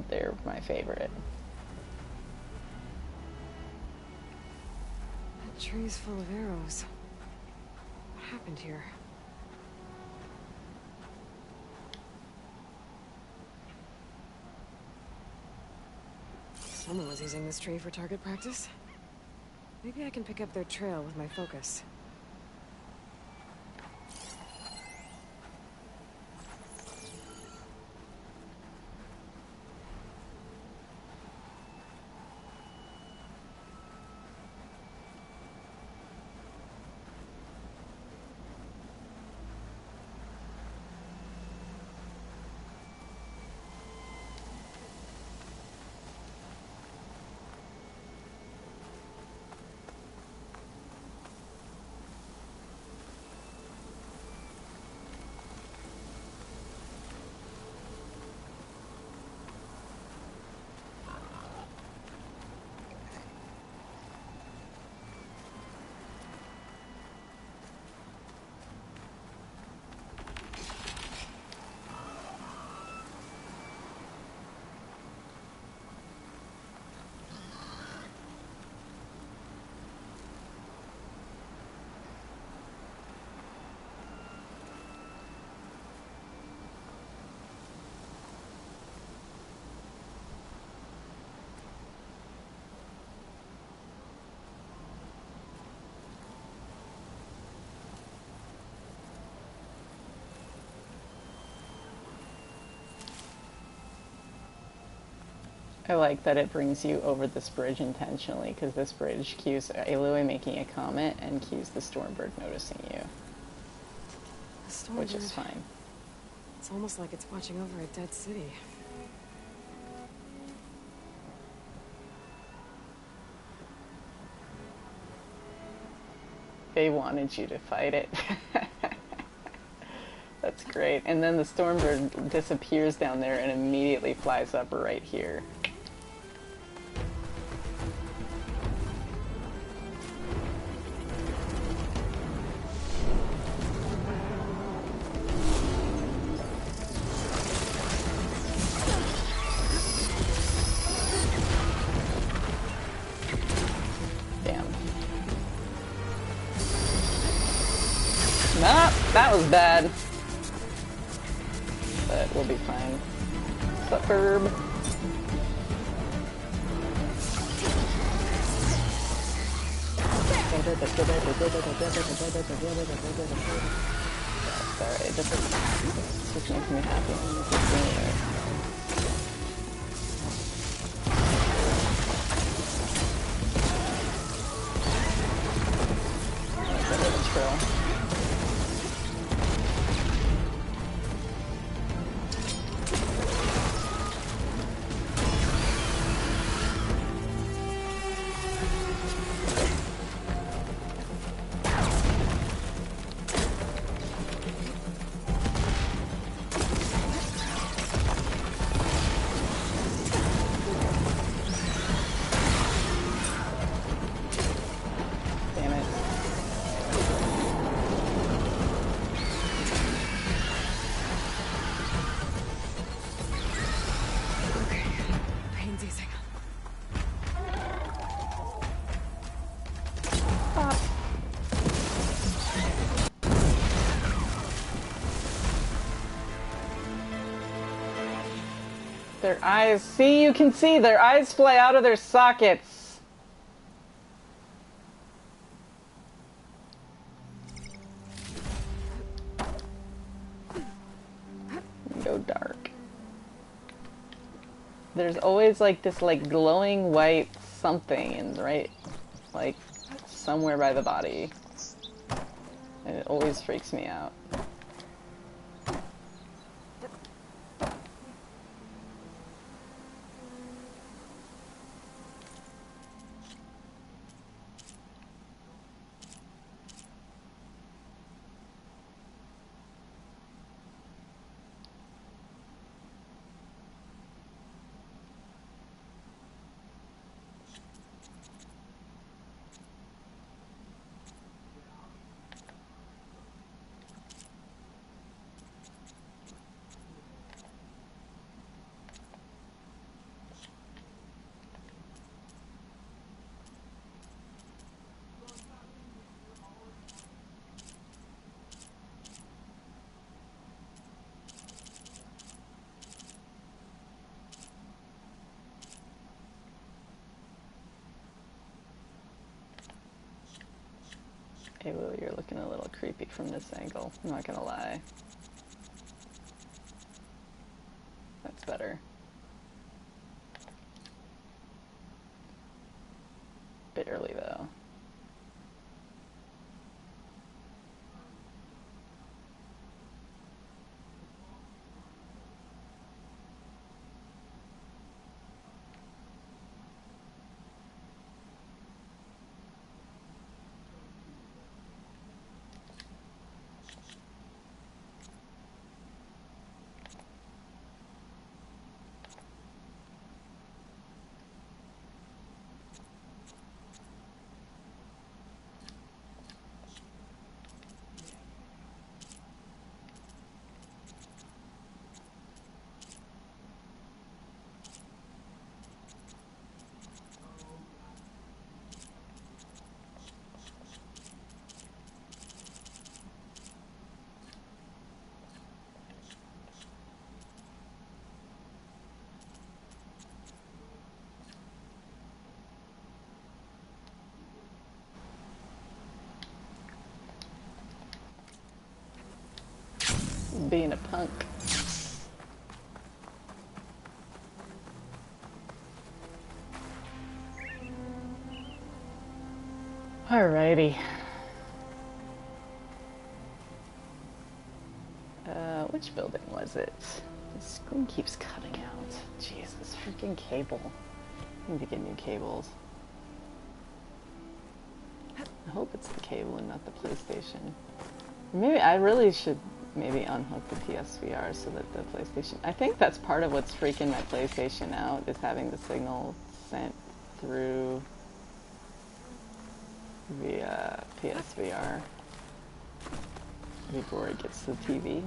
They're my favorite.
That tree's full of arrows. What happened here? Someone was using this tree for target practice. Maybe I can pick up their trail with my focus.
I like that it brings you over this bridge intentionally, because this bridge cues Aloy making a comment and cues the Stormbird noticing you, which is fine.
It's almost like it's watching over a dead city.
They wanted you to fight it. That's great. And then the Stormbird disappears down there and immediately flies up right here. That was bad. But we'll be fine. Suburb. Sorry, this just makes me happy when you keep doing it. Their eyes, see, you can see their eyes fly out of their sockets. Go dark. There's always like this like glowing white something in right, like somewhere by the body. And it always freaks me out. Hey, Will, you're looking a little creepy from this angle. I'm not gonna lie. That's better. Bit early though. Being a punk. Alrighty. Which building was it? The screen keeps cutting out. Jesus, freaking cable. I need to get new cables. I hope it's the cable and not the PlayStation. Maybe I really should maybe unhook the PSVR so that the PlayStation... I think that's part of what's freaking my PlayStation out, is having the signal sent through via PSVR before it gets to the TV.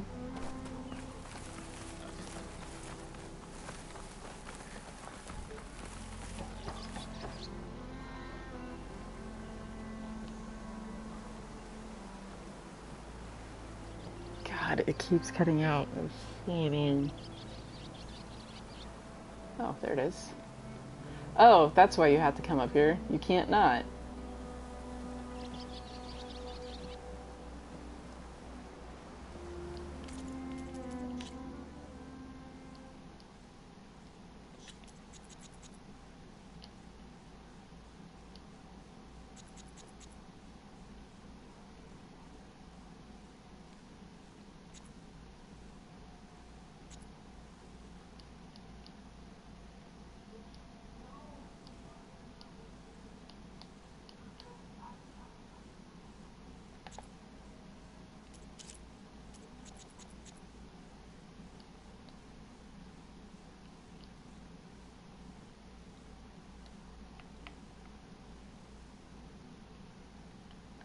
God, it keeps cutting out. It's so annoying. Oh, there it is. Oh, that's why you have to come up here. You can't not.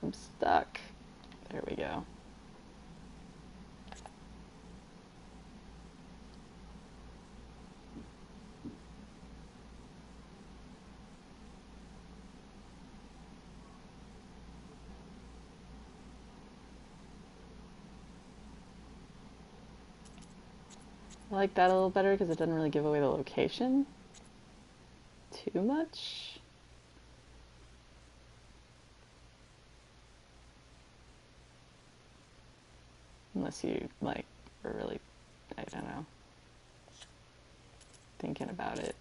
I'm stuck. There we go. I like that a little better because it doesn't really give away the location too much. Unless you, like, are really, I don't know, thinking about it.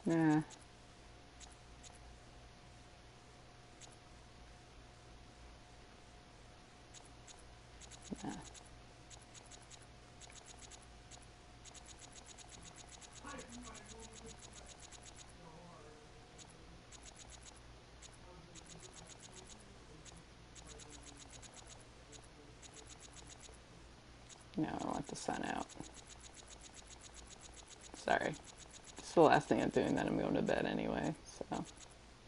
Nah. Nah. No, I don't want the sun out. Sorry. It's the last thing I'm doing, then I'm going to bed anyway, so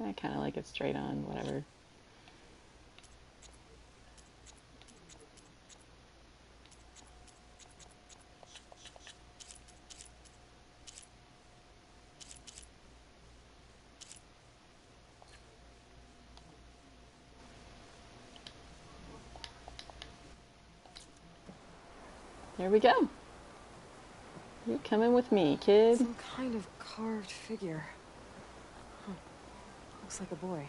I kind of like it straight on, whatever. There we go. You're coming with me, kid.
Some kind of carved figure. Huh. Looks like a boy.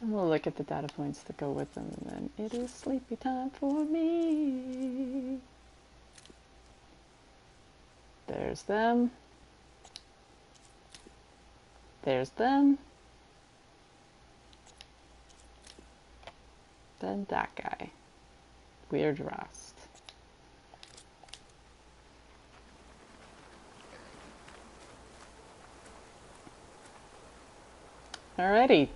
And we'll look at the data points that go with them, and then it is sleepy time for me. There's them. There's them. Then that guy. Weird Rust. Alrighty.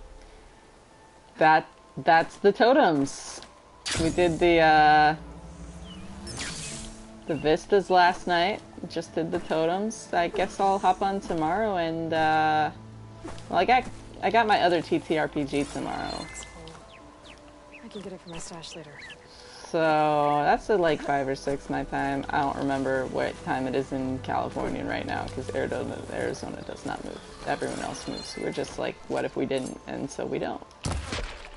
That's the totems. We did the vistas last night. Just did the totems. I guess I'll hop on tomorrow and well, I got my other TTRPG tomorrow.
Looks full. I can get it from my stash later.
So that's at like 5 or 6 my time. I don't remember what time it is in California right now because Arizona does not move. Everyone else moves. We're just like, what if we didn't? And so we don't.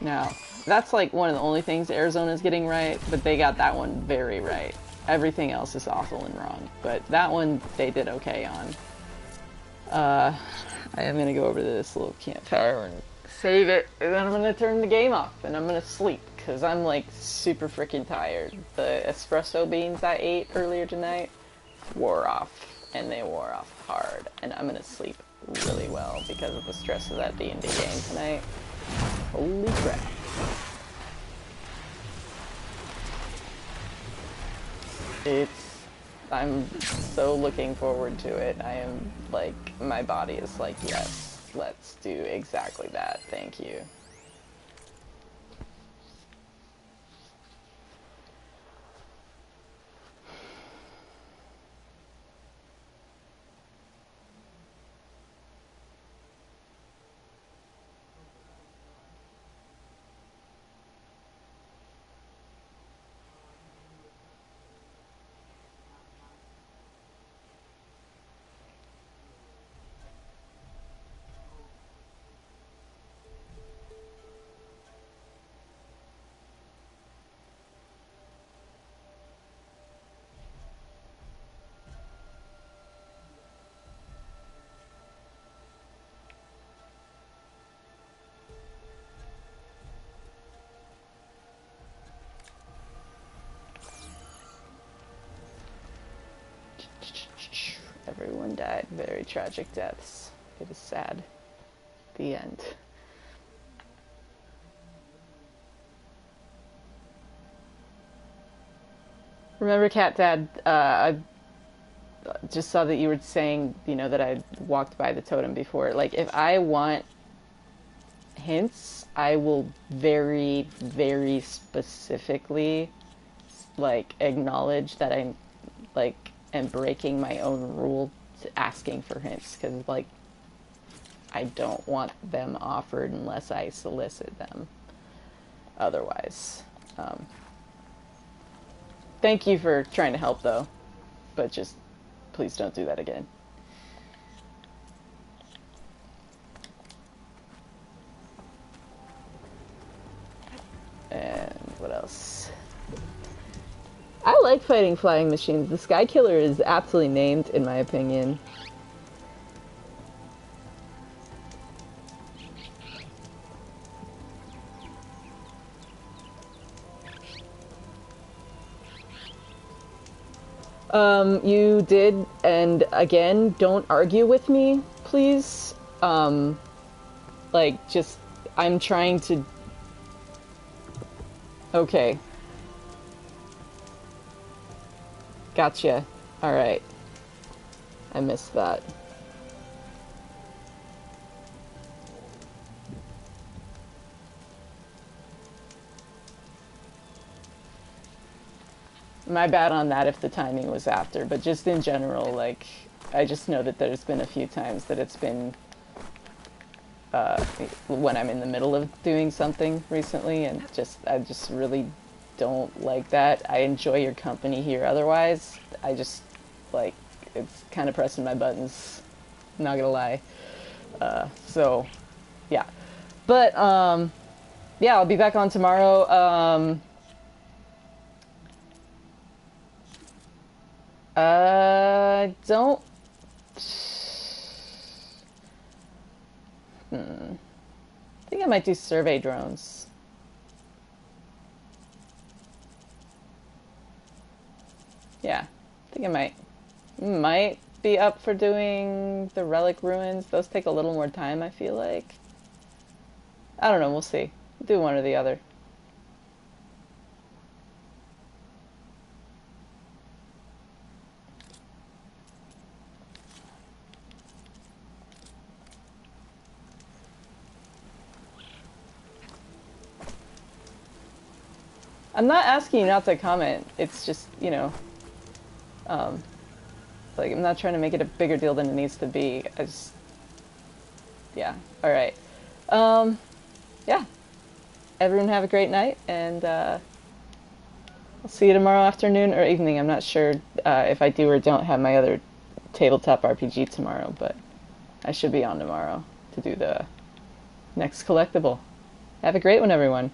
Now, that's like one of the only things Arizona's getting right, but they got that one very right. Everything else is awful and wrong, but that one they did okay on. I am going to go over to this little campfire and save it, and then I'm going to turn the game off, and I'm going to sleep, because I'm like super freaking tired. The espresso beans I ate earlier tonight wore off, and they wore off hard, and I'm going to sleep really well because of the stress of that D&D game tonight. Holy crap. I'm so looking forward to it. I am like, my body is like, yes, let's do exactly that. Thank you. Everyone died. Very tragic deaths. It is sad. The end. Remember, Cat Dad, I just saw that you were saying, that I walked by the totem before. Like, if I want hints, I will very, very specifically, like, acknowledge that I'm, like, am breaking my own rule to asking for hints. Because, like, I don't want them offered unless I solicit them otherwise. Thank you for trying to help, though, but just please don't do that again. And what else? I like fighting flying machines. The Sky Killer is aptly named, in my opinion. You did, and again, don't argue with me, please. Like, just, I'm trying to... Okay. Gotcha. Alright. I missed that. My bad on that if the timing was after, but just in general, like, I just know that there's been a few times that it's been when I'm in the middle of doing something recently, and I just really don't like that. I enjoy your company here otherwise. I just, like, it's kind of pressing my buttons, not gonna lie. So, yeah. But, yeah, I'll be back on tomorrow. Don't... I think I might do survey drones. Yeah, I think I might be up for doing the relic ruins. Those take a little more time, I feel like. I don't know, we'll see. Do one or the other. I'm not asking you not to comment. It's just, like, I'm not trying to make it a bigger deal than it needs to be. I just, yeah. All right. Yeah. Everyone have a great night, and I'll see you tomorrow afternoon or evening. I'm not sure if I do or don't have my other tabletop RPG tomorrow, but I should be on tomorrow to do the next collectible. Have a great one, everyone.